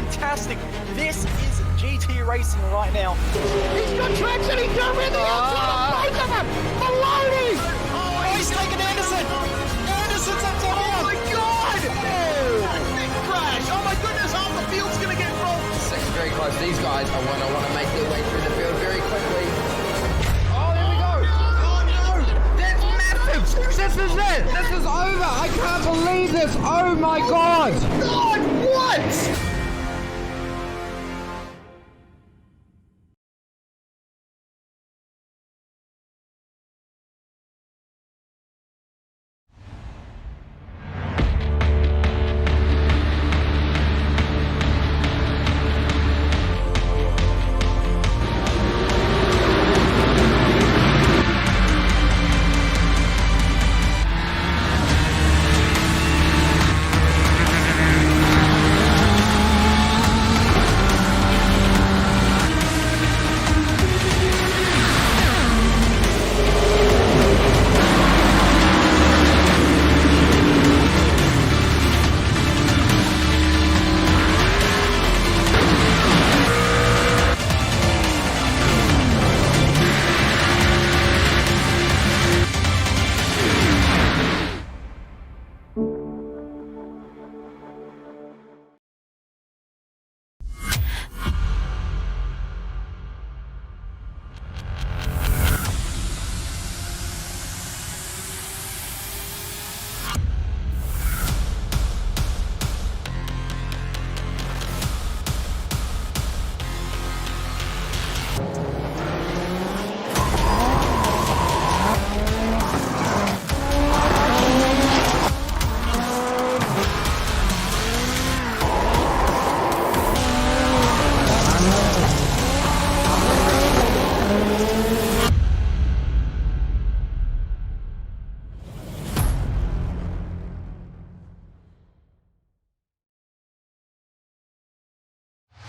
fantastic. This is GT racing right now. He's got traction, he's going in the outside of both of them! Maloney! Oh, he's taken Anderson! Anderson's up to him! Oh my god! Big crash! Oh my goodness, half the field's going to get rolled! Second very close. These guys are want to make their way through the field very quickly. Oh, there we go! Oh no! That's massive! This is it! This is over! I can't believe this! Oh my god! God, what?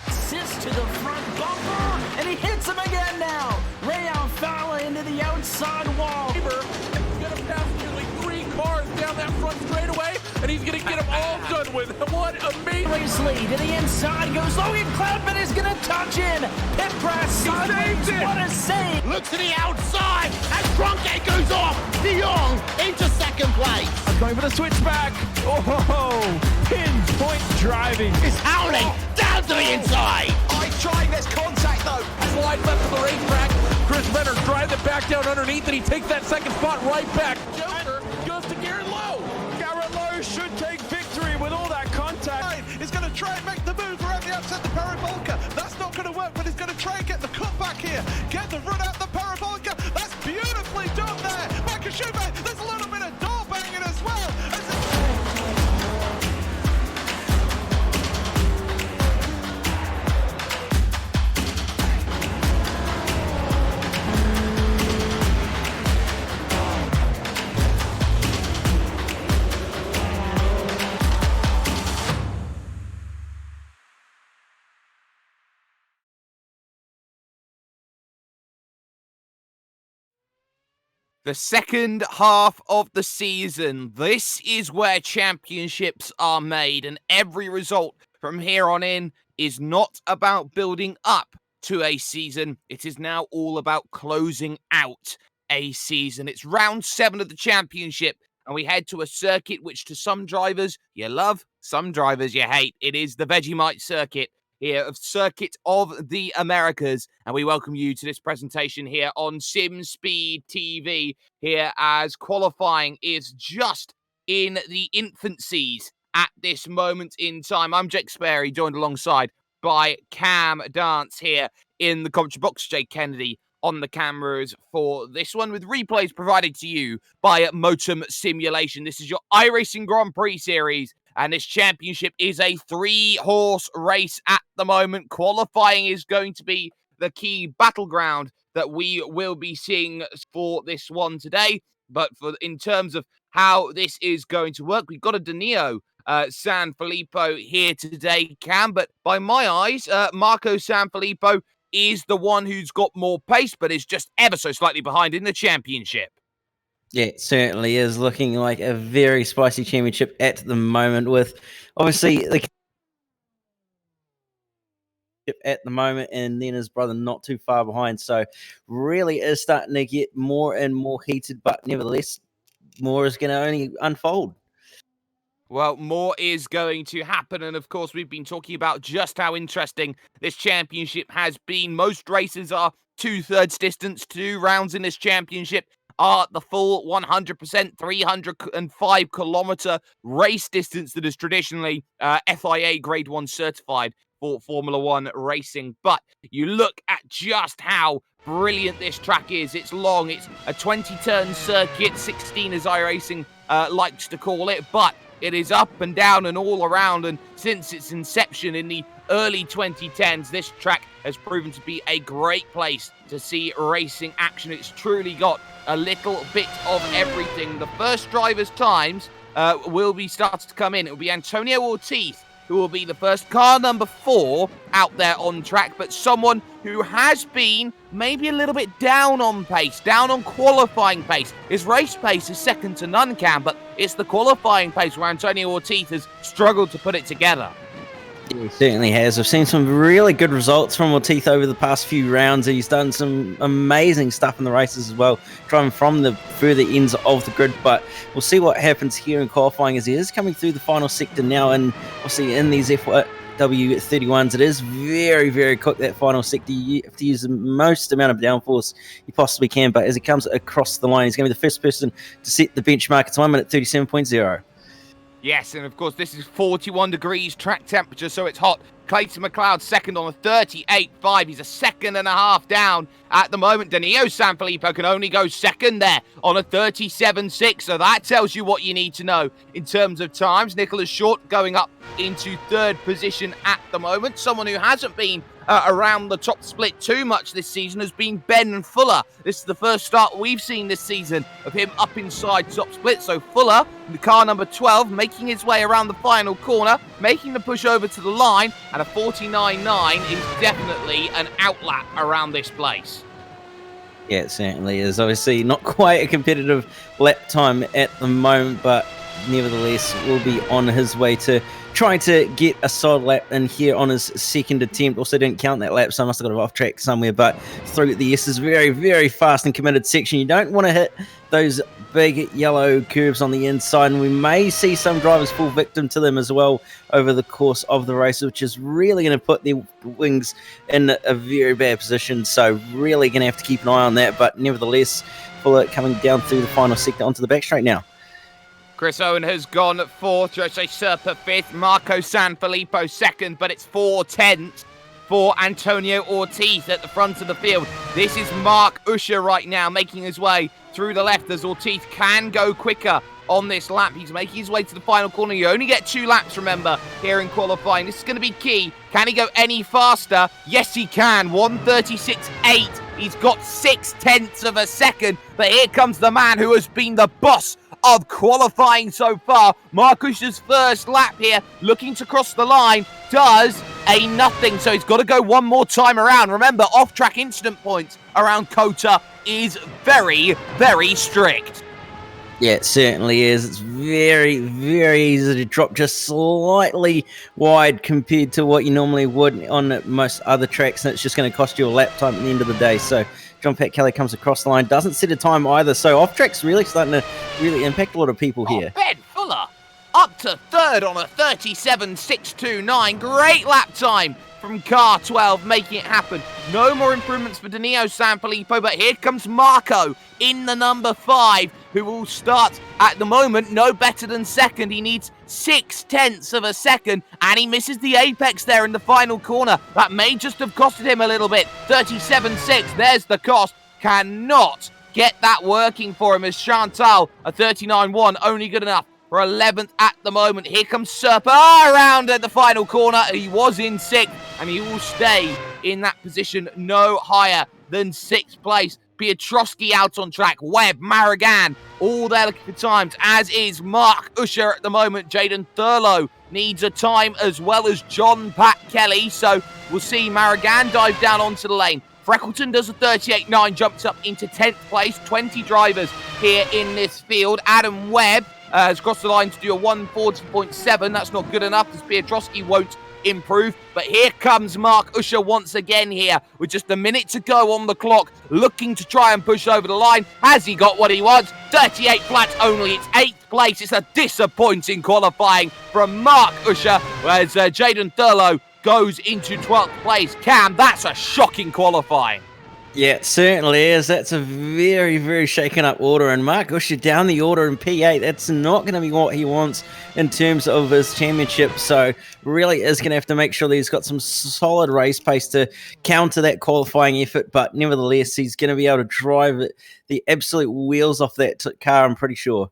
Assist to the front bumper, and he hits him again now. Ray Alfala into the outside wall. He's going to pass nearly 3 cars down that front straightaway, and he's going to get them all done with. What amazing! Race lead to the inside goes Logan Cloudman is going to touch in. Pit press sideways. saved it. What a save! Look to the outside as Cronkite goes off. De Jong into second place. Going for the switchback. Oh, pinpoint driving. It's howling down to the inside. I trying, there's contact though. Slide left to the racetrack. Chris Benner drives it back down underneath, and he takes that second spot right back. Joker goes to Garrett Lowe. Garrett Lowe should take victory with all that contact. He's going to try and make the move around the outside the parabolica. That's not going to work, but he's going to try and get the cutback here. Get the run out the parabolica. That's beautifully done there. Makashube, there's a little bit of door banging as well. The second half of the season. This is where championships are made, and every result from here on in is not about building up to a season. It is now all about closing out a season. It's round 7 of the championship, and we head to a circuit which to some drivers you love, some drivers you hate. It is the Vegemite circuit here of Circuit of the Americas, and we welcome you to this presentation here on SimSpeed TV, here as qualifying is just in the infancies at this moment in time. I'm Jake Sperry, joined alongside by Cam Dance here in the commentary box. Jake Kennedy on the cameras for this one, with replays provided to you by Motum Simulation. This is your iRacing Grand Prix Series, and this championship is a 3-horse race at the moment. Qualifying is going to be the key battleground that we will be seeing for this one today. But in terms of how this is going to work, we've got a Danilo Sanfilippo here today, Cam. But by my eyes, Marco Sanfilippo is the one who's got more pace, but is just ever so slightly behind in the championship. Yeah, it certainly is looking like a very spicy championship at the moment, with obviously the at the moment, and then his brother not too far behind. So really is starting to get more and more heated, but nevertheless, more is going to only unfold. Well, more is going to happen, and of course, we've been talking about just how interesting this championship has been. Most races are 2/3 distance. 2 rounds in this championship are the full 100% 305-kilometer race distance that is traditionally FIA Grade 1 certified for Formula 1 racing. But you look at just how brilliant this track is. It's long. It's a 20-turn circuit, 16 as iRacing likes to call it, but it is up and down and all around, and since its inception in the early 2010s, this track has proven to be a great place to see racing action. It's truly got a little bit of everything. The first driver's times will be started to come in. It will be Antonio Ortiz who will be the first car number 4 out there on track, but someone who has been maybe a little bit down on pace, down on qualifying pace. His race pace is second to none, Cam, but it's the qualifying pace where Antonio Ortiz has struggled to put it together. He certainly has. I've seen some really good results from Ortiz over the past few rounds. He's done some amazing stuff in the races as well, driving from the further ends of the grid. But we'll see what happens here in qualifying as he is coming through the final sector now. And obviously in these FW31s, it is very, very quick, that final sector. You have to use the most amount of downforce you possibly can. But as he comes across the line, he's going to be the first person to set the benchmark. It's 1 minute 37.0. Yes, and of course, this is 41 degrees track temperature, so it's hot. Clayton McLeod second on a 38.5. He's a second and a half down at the moment. Danilo Sanfilippo can only go second there on a 37.6, so that tells you what you need to know in terms of times. Nicholas Short going up into 3rd position at the moment. Someone who hasn't been around the top split too much this season has been Ben Fuller. This is the first start we've seen this season of him up inside top split. So Fuller, the car number 12, making his way around the final corner, making the push over to the line, and a 49.9 is definitely an outlap around this place. Yeah, it certainly is. Obviously not quite a competitive lap time at the moment, but nevertheless will be on his way to trying to get a solid lap in here on his second attempt. Also didn't count that lap, so I must have got it off track somewhere, but through the S's very, very fast and committed section. You don't want to hit those big yellow curves on the inside, and we may see some drivers fall victim to them as well over the course of the race, which is really going to put their wings in a very bad position. So really going to have to keep an eye on that, but nevertheless, Fuller coming down through the final sector onto the back straight now. Chris Owen has gone 4th, Jose Serpa 5th, Marco Sanfilippo 2nd, but it's 4 tenths for Antonio Ortiz at the front of the field. This is Mark Usher right now making his way through the left as Ortiz can go quicker on this lap. He's making his way to the final corner. You only get 2 laps, remember, here in qualifying. This is going to be key. Can he go any faster? Yes, he can. 1:36.8. He's got 6 tenths of a second, but here comes the man who has been the boss of qualifying so far. Marcus's first lap here, looking to cross the line, does a nothing, so he's got to go one more time around. Remember, off-track incident points around COTA is very, very strict. Yeah, it certainly is. It's very, very easy to drop just slightly wide compared to what you normally would on most other tracks, and it's just going to cost you a lap time at the end of the day. So John Pat Kelly comes across the line, doesn't set a time either. So off-track's really starting to really impact a lot of people here. Ben Fuller up to 3rd on a 37.629. Great lap time from car 12, making it happen. No more improvements for Danilo Sanfilippo, but here comes Marco in the number 5, who will start at the moment no better than 2nd. He needs 6 tenths of a second, and he misses the apex there in the final corner. That may just have costed him a little bit. 37.6, there's the cost. Cannot get that working for him as Chantal, a 39.1, only good enough for 11th at the moment. Here comes Serpa around at the final corner. He was in 6th, and he will stay in that position no higher than 6th place. Piotrowski out on track. Webb, Marigan, all there looking for times, as is Mark Usher at the moment. Jaden Thurlow needs a time as well as John Pat Kelly. So we'll see Marigan dive down onto the lane. Freckleton does a 38.9, jumps up into 10th place. 20 drivers here in this field. Adam Webb has crossed the line to do a 140.7. That's not good enough, as Piotrowski won't improve. But here comes Mark Usher once again here with just a minute to go on the clock, looking to try and push over the line. Has he got what he wants? 38 flats only. It's 8th place. It's a disappointing qualifying from Mark Usher, whereas Jaden Thurlow goes into 12th place. Cam, that's a shocking qualifying. Yeah, it certainly is. That's a very, very shaken up order. And Mark Usher down the order in P8. That's not going to be what he wants in terms of his championship. So really is going to have to make sure that he's got some solid race pace to counter that qualifying effort. But nevertheless, he's going to be able to drive the absolute wheels off that car, I'm pretty sure.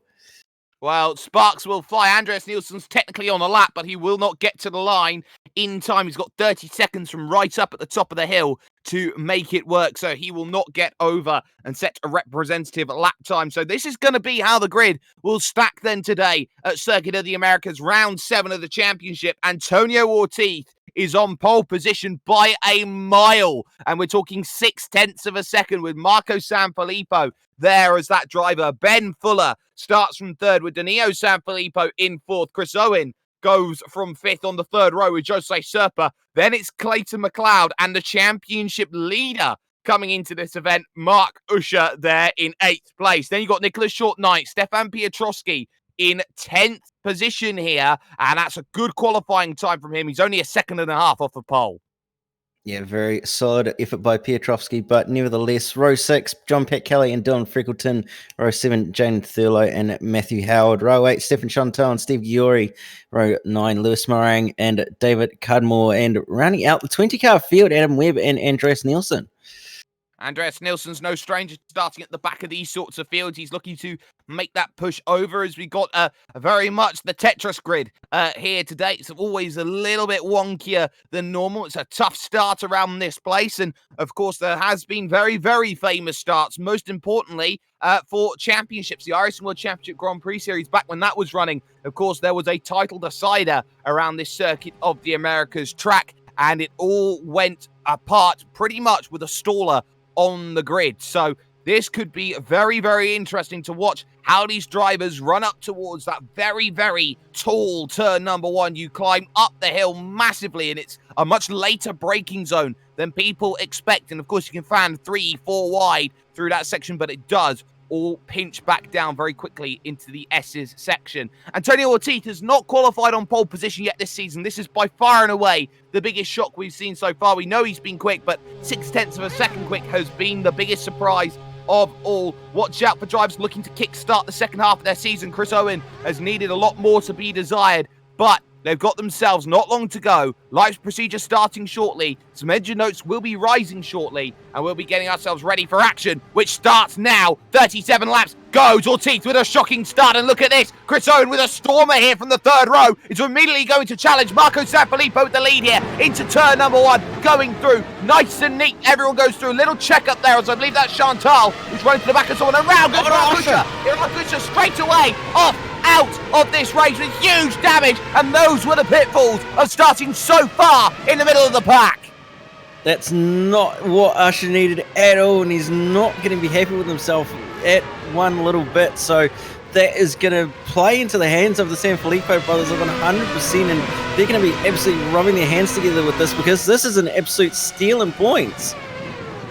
Well, sparks will fly. Andreas Nielsen's technically on the lap, but he will not get to the line in time. He's got 30 seconds from right up at the top of the hill to make it work, so he will not get over and set a representative lap time. So this is going to be how the grid will stack then today at Circuit of the Americas, round 7 of the championship. Antonio Ortiz is on pole position by a mile, and we're talking 0.6 of a second with Marco Sanfilippo there as that driver. Ben Fuller starts from 3rd with Danilo Sanfilippo in 4th. Chris Owen goes from 5th on the 3rd row with Jose Serpa. Then it's Clayton McLeod and the championship leader coming into this event, Mark Usher, there in 8th place. Then you've got Nicholas Short-Knight, Stefan Piotrowski in 10th position here, and that's a good qualifying time from him. He's only a 1.5 seconds off the pole. Yeah, very solid effort by Piotrowski, but nevertheless, row 6, John Pat Kelly and Dylan Freckleton. Row 7, Jane Thurlow and Matthew Howard. Row 8, Stefan Chantal and Steve Giori. Row 9, Lewis Morang and David Cudmore. And rounding out the 20-car field, Adam Webb and Andreas Nielsen. Andreas Nielsen's no stranger to starting at the back of these sorts of fields. He's looking to make that push over as we got very much the Tetris grid here today. It's always a little bit wonkier than normal. It's a tough start around this place. And of course, there has been very, very famous starts, most importantly for championships. The iRacing World Championship Grand Prix Series, back when that was running, of course, there was a title decider around this Circuit of the Americas track. And it all went apart pretty much with a staller on the grid. So this could be very, very interesting to watch how these drivers run up towards that very, very tall turn number 1. You climb up the hill massively, and it's a much later braking zone than people expect. And of course, you can fan 3-4 wide through that section, but it does all pinch back down very quickly into the S's section. Antonio Ortiz has not qualified on pole position yet this season. This is by far and away the biggest shock we've seen so far. We know he's been quick, but 0.6 of a second quick has been the biggest surprise of all. Watch out for drivers looking to kickstart the second half of their season. Chris Owen has needed a lot more to be desired, but they've got themselves not long to go. Live procedure starting shortly. Some engine notes will be rising shortly, and we'll be getting ourselves ready for action, which starts now. 37 laps goes Ortiz with a shocking start, and look at this. Chris Owen with a stormer here from the 3rd row is immediately going to challenge Marco Sanfilippo with the lead here into turn number 1, going through nice and neat. Everyone goes through a little check up there, as I believe that's Chantal who's running to the back of someone, and round goes Mark Usher. Mark Usher straight away off out of this race with huge damage, and those were the pitfalls of starting so far in the middle of the pack. That's not what Usher needed at all, and he's not going to be happy with himself at one little bit. So that is going to play into the hands of the Sanfilippo brothers of 100%, and they're going to be absolutely rubbing their hands together with this, because this is an absolute steal in points.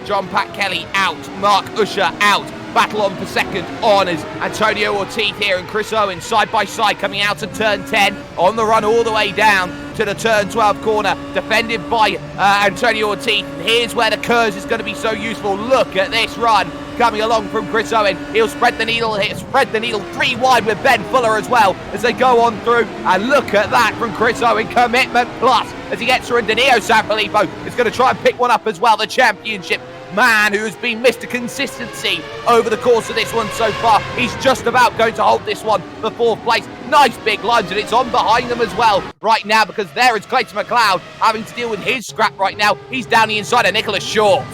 John Pat Kelly out, Mark Usher out. Battle on for second on as Antonio Ortiz here and Chris Owen side by side coming out of turn 10 on the run all the way down to the turn 12 corner, defended by Antonio Ortiz. And here's where the curves is going to be so useful. Look at this run coming along from Chris Owen. He'll spread the needle here, spread the needle 3 wide with Ben Fuller as well as they go on through. And look at that from Chris Owen, commitment plus as he gets through. And Danilo Sanfilippo is going to try and pick one up as well, the championship man who has been Mr. Consistency over the course of this one so far. He's just about going to hold this one for 4th place. Nice big lines, and it's on behind them as well right now, because there is Clayton McLeod having to deal with his scrap right now. He's down the inside of Nicholas Short.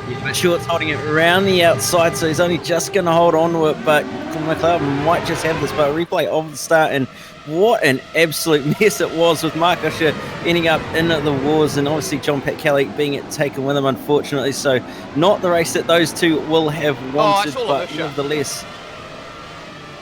Yeah, but Short's holding it around the outside, so he's only just going to hold on to it, but McLeod might just have this. But a replay of the start, and what an absolute mess it was, with Mark Usher ending up in the wars, and obviously John Pat Kelly being taken with him, unfortunately. So not the race that those two will have wanted, but nevertheless.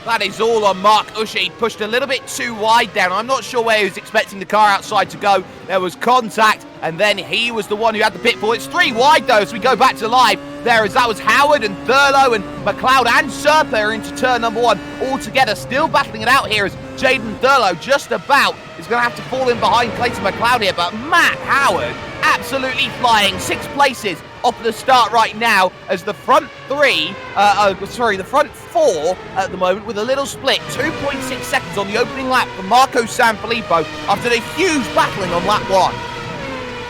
That is all on Mark Usher. Pushed a little bit too wide down. I'm not sure where he was expecting the car outside to go. There was contact, and then he was the one who had the pitfall. It's 3 wide, though, as we go back to live. There, as that was Howard and Thurlow and McLeod and Serpa are into turn number 1 all together. Still battling it out here as Jaden Thurlow just about is going to have to fall in behind Clayton McLeod here. But Matt Howard absolutely flying. 6 places off the start right now as the front 3, the front 4 at the moment with a little split. 2.6 seconds on the opening lap for Marco Sanfilippo after the huge battling on lap 1.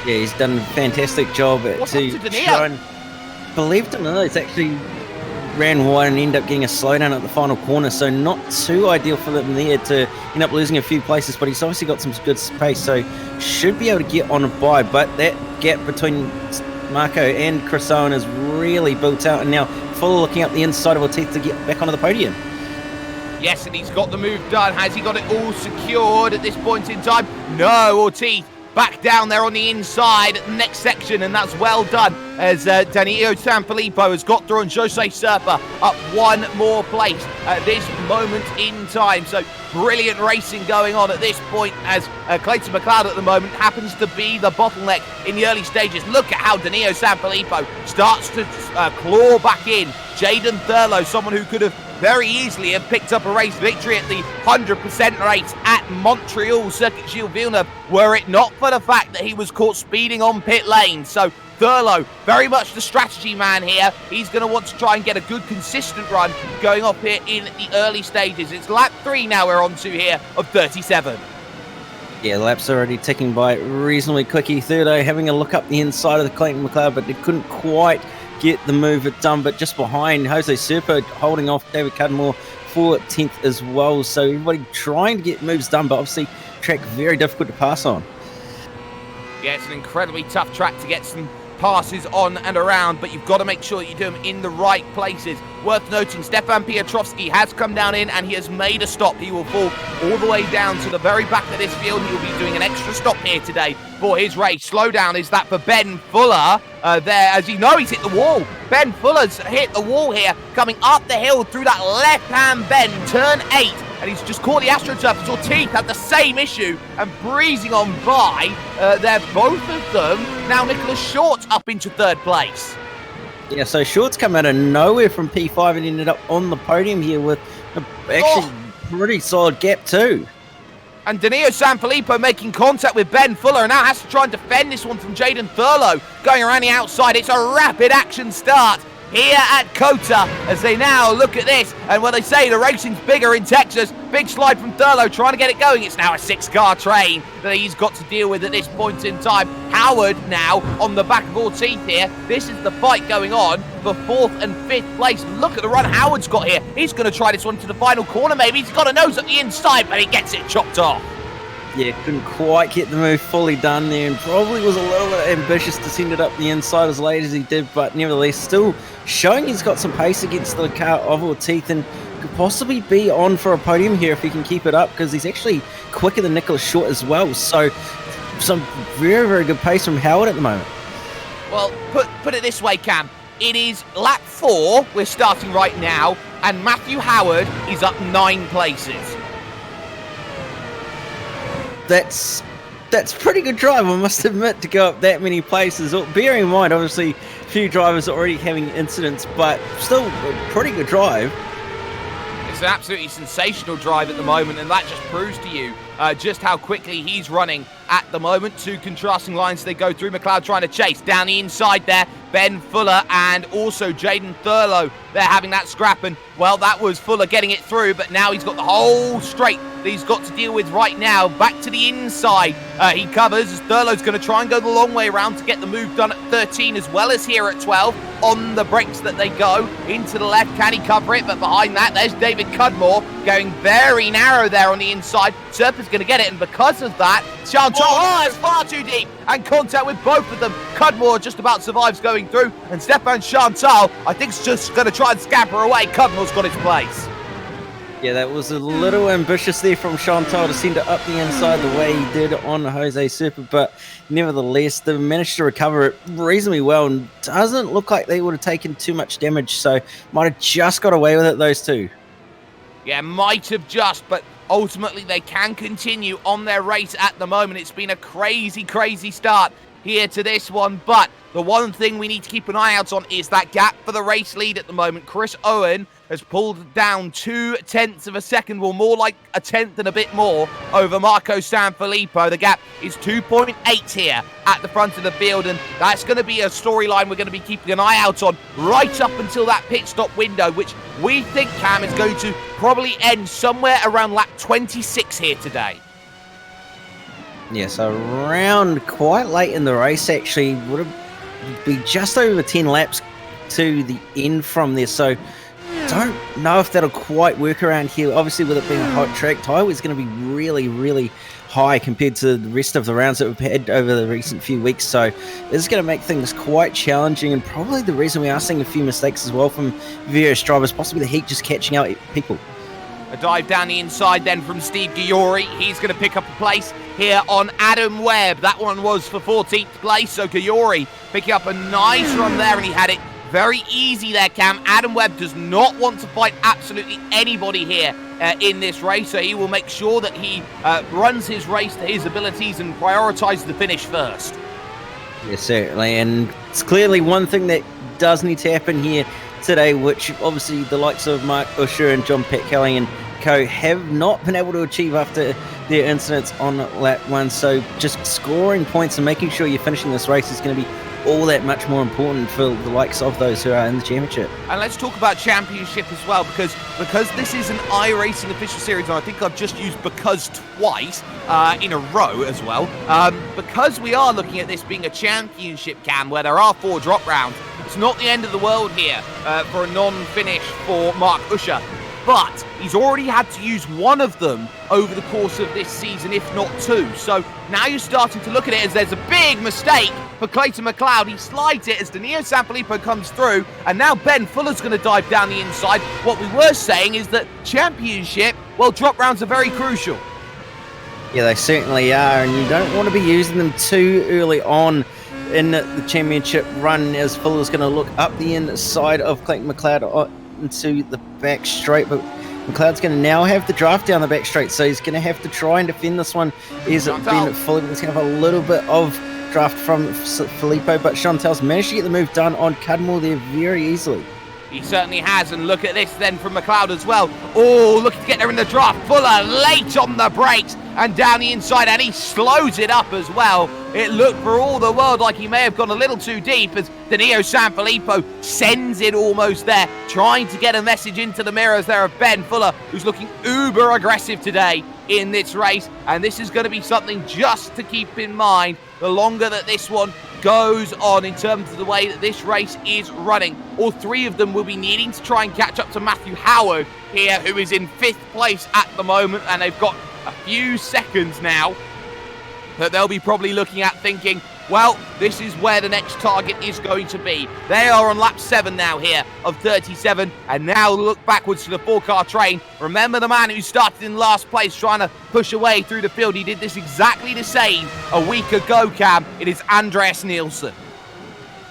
Yeah, he's done a fantastic job What's to up to Danilo? try and, believe it or not, it's actually ran wide and ended up getting a slowdown at the final corner, so not too ideal for them there to end up losing a few places, but he's obviously got some good space, so should be able to get on a bye. But that gap between Marco and Chris Owen is really built out, and now Fuller looking up the inside of Ortiz to get back onto the podium. Yes, and he's got the move done. Has he got it all secured at this point in time? No, Ortiz back down there on the inside at the next section, and that's well done as Danilo Sanfilippo has got through and Jose Serpa up 1 more place at this moment in time. So brilliant racing going on at this point as Clayton McLeod at the moment happens to be the bottleneck in the early stages. Look at how Danilo Sanfilippo starts to claw back in. Jaden Thurlow, someone who could have very easily have picked up a race victory at the 100% race at Montreal Circuit Gilles Villeneuve, were it not for the fact that he was caught speeding on pit lane. So Thurlow, very much the strategy man here. He's going to want to try and get a good consistent run going off here in the early stages. It's lap 3 now we're on to here of 37. Yeah, the lap's already ticking by reasonably quickly. Thurlow having a look up the inside of the Clayton McLeod, but they couldn't quite get the move done. But just behind, Jose Serpa holding off David Cudmore for 10th as well. So everybody trying to get moves done, but obviously track very difficult to pass on. Yeah, it's an incredibly tough track to get some passes on and around, but you've got to make sure that you do them in the right places. Worth noting, Stefan Piotrowski has come down in and he has made a stop. He will fall all the way down to the very back of this field. He will be doing an extra stop here today for his race. Slowdown is that for Ben Fuller there, as you know, he's hit the wall. Ben Fuller's hit the wall here, coming up the hill through that left-hand bend, turn 8, and he's just caught the AstroTurf as Ortiz had the same issue and breezing on by. They're both of them. Now Nicholas Short up into 3rd place. Yeah, so Short's come out of nowhere from P5 and ended up on the podium here with actually pretty solid gap too. And Danilo Sanfilippo making contact with Ben Fuller and now has to try and defend this one from Jaden Thurlow. Going around the outside, it's a rapid action start here at COTA as they now look at this. And when they say the racing's bigger in Texas, big slide from Thurlow trying to get it going. It's now a 6-car train that he's got to deal with at this point in time. Howard now on the back of Ortiz here. This is the fight going on for 4th and 5th place. Look at the run Howard's got here. He's going to try this one to the final corner maybe. He's got a nose at the inside, but he gets it chopped off. Yeah, couldn't quite get the move fully done there and probably was a little bit ambitious to send it up the inside as late as he did, but nevertheless still showing he's got some pace against the car of Ortiz and could possibly be on for a podium here if he can keep it up because he's actually quicker than Nicholas Short as well. So some very, very good pace from Howard at the moment. Well, put it this way, Cam. It is lap 4 we're starting right now, and Matthew Howard is up 9 places. That's pretty good drive, I must admit, to go up that many places. Bearing in mind, obviously, a few drivers are already having incidents, but still a pretty good drive. It's an absolutely sensational drive at the moment, and that just proves to you just how quickly he's running at the moment. 2 contrasting lines they go through. McLeod trying to chase down the inside there. Ben Fuller and also Jaden Thurlow, they're having that scrap, and well, that was Fuller getting it through, but now he's got the whole straight that he's got to deal with right now. Back to the inside he covers as Thurlow's going to try and go the long way around to get the move done at 13 as well as here at 12. On the brakes that they go into the left. Can he cover it? But behind that, there's David Cudmore going very narrow there on the inside. Serpa's going to get it, and because of that, Chantal is far too deep and contact with both of them. Cudmore just about survives going through, and Stefan Chantal, I think, is just going to try and scamper away. Cudmore's got his place. Yeah, that was a little ambitious there from Chantal to send it up the inside the way he did on Jose Serpa, but nevertheless, they managed to recover it reasonably well and doesn't look like they would have taken too much damage, so might have just got away with it, those two. Yeah, might have just, but ultimately they can continue on their race at the moment. It's been a crazy, crazy start here to this one, but the one thing we need to keep an eye out on is that gap for the race lead at the moment. Chris Owen has pulled down 0.2 of a second, well, more like a tenth and a bit more over Marco Sanfilippo. The gap is 2.8 here at the front of the field, and that's going to be a storyline we're going to be keeping an eye out on right up until that pit stop window, which we think, Cam, is going to probably end somewhere around lap 26 here today. Yeah, so around quite late in the race, actually, would be just over 10 laps to the end from there. So don't know if that'll quite work around here. Obviously, with it being a hot track, tyre is going to be really, really high compared to the rest of the rounds that we've had over the recent few weeks. So this is going to make things quite challenging, and probably the reason we are seeing a few mistakes as well from various drivers, possibly the heat just catching out people. A dive down the inside then from Steve Giori. He's going to pick up a place here on Adam Webb. That one was for 14th place, so Giori picking up a nice run there, and he had it very easy there, Cam. Adam Webb does not want to fight absolutely anybody here in this race, so he will make sure that he runs his race to his abilities and prioritises the finish first. Yes, certainly, and it's clearly one thing that does need to happen here today, which obviously the likes of Mark Usher and John Pat Kelly and co have not been able to achieve after their incidents on lap 1. So just scoring points and making sure you're finishing this race is going to be all that much more important for the likes of those who are in the championship. And let's talk about championship as well, because this is an iRacing official series, and I think I've just used because twice in a row as well. Because we are looking at this being a championship, Cam, where there are 4 drop rounds, it's not the end of the world here for a non-finish for Mark Usher. But he's already had to use one of them over the course of this season, if not 2. So now you're starting to look at it as there's a big mistake for Clayton McLeod. He slides it as Danilo Sanfilippo comes through, and now Ben Fuller's going to dive down the inside. What we were saying is that championship, well, drop rounds are very crucial. Yeah, they certainly are, and you don't want to be using them too early on in the championship run, as Fuller's going to look up the inside of Clayton McLeod into the back straight, but McLeod's going to now have the draft down the back straight, so he's going to have to try and defend this one. He's been fully, he's going to have a little bit of draft from Filippo, but Chantel's managed to get the move done on Cudmore there very easily. He certainly has, and look at this then from McLeod as well. Oh, looking to get there in the draft. Fuller late on the brakes and down the inside, and he slows it up as well. It looked for all the world like he may have gone a little too deep as Danilo Sanfilippo sends it almost there, trying to get a message into the mirrors there of Ben Fuller, who's looking uber aggressive today in this race, and this is going to be something just to keep in mind the longer that this one goes on in terms of the way that this race is running. All 3 of them will be needing to try and catch up to Matthew Howard here, who is in 5th place at the moment, and they've got a few seconds now that they'll be probably looking at thinking, well, this is where the next target is going to be. They are on lap 7 now here of 37, and now look backwards to the 4-car train. Remember the man who started in last place trying to push away through the field. He did this exactly the same a week ago, Cam. It is Andreas Nielsen.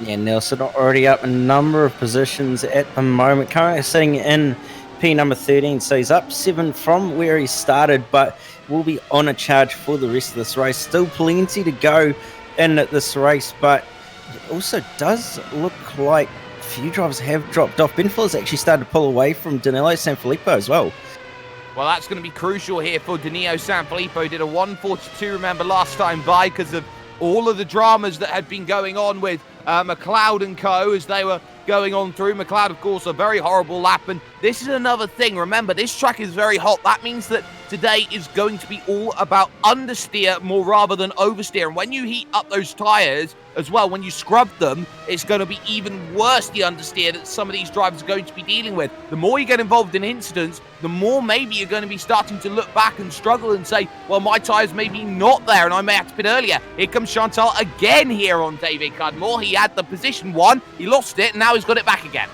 Yeah, Nielsen already up a number of positions at the moment, currently sitting in P number 13, so he's up 7 from where he started, but will be on a charge for the rest of this race. Still plenty to go in this race, but it also does look like a few drivers have dropped off. Ben Fuller's actually started to pull away from Danilo Sanfilippo as well. Well, that's going to be crucial here for Danilo Sanfilippo. Did a 1:42, remember, last time by because of all of the dramas that had been going on with McLeod and co as they were going on through. McLeod, of course, a very horrible lap, and this is another thing. Remember, this track is very hot. That means that today is going to be all about understeer more rather than oversteer, and when you heat up those tyres as well, when you scrub them, it's going to be even worse, the understeer that some of these drivers are going to be dealing with. The more you get involved in incidents, the more maybe you're going to be starting to look back and struggle and say, well, my tyres may be not there and I may have to pit earlier. Here comes Chantal again here on David Cudmore. He had the position 1, he lost it, and now he's got it back again.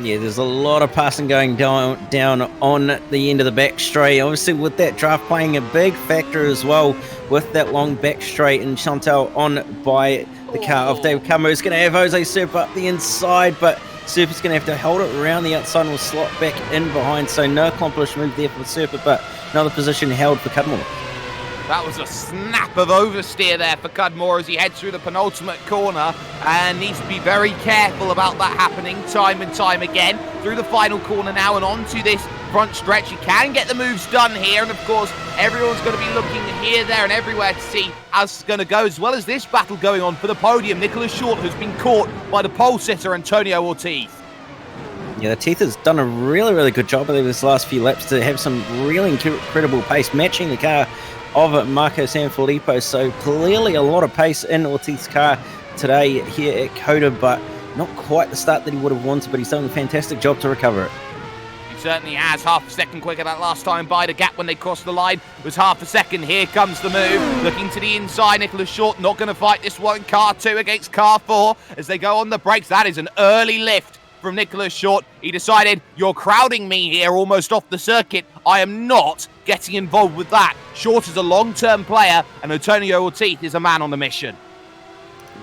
Yeah, there's a lot of passing going down on the end of the back straight. Obviously, with that draft playing a big factor as well, with that long back straight, and Chantal on by the car of David Cudmore. Is going to have Jose Serp up the inside, but Serpa's going to have to hold it around the outside and will slot back in behind. So no accomplished move there for Serpa, but another position held for Cudmore. That was a snap of oversteer there for Cudmore as he heads through the penultimate corner and needs to be very careful about that happening time and time again. Through the final corner now and onto this front stretch. You can get the moves done here, and of course everyone's going to be looking here, there and everywhere to see how it's going to go, as well as this battle going on for the podium. Nicholas Short, who's been caught by the pole sitter Antonio Ortiz. Yeah, the Teeth has done a really good job over this last few laps to have some really incredible pace, matching the car of Marco Sanfilippo. So clearly a lot of pace in Ortiz's car today here at Coda, but not quite the start that he would have wanted, but he's done a fantastic job to recover it. He certainly has. Half a second quicker that last time by. The gap when they crossed the line was half a second. Here comes the move. Looking to the inside. Nicholas Short not going to fight this one. Car 2 against car 4 as they go on the brakes. That is an early lift from Nicholas Short. He decided, you're crowding me here almost off the circuit. I am not getting involved with that. Short is a long-term player, and Antonio Ortiz is a man on a mission.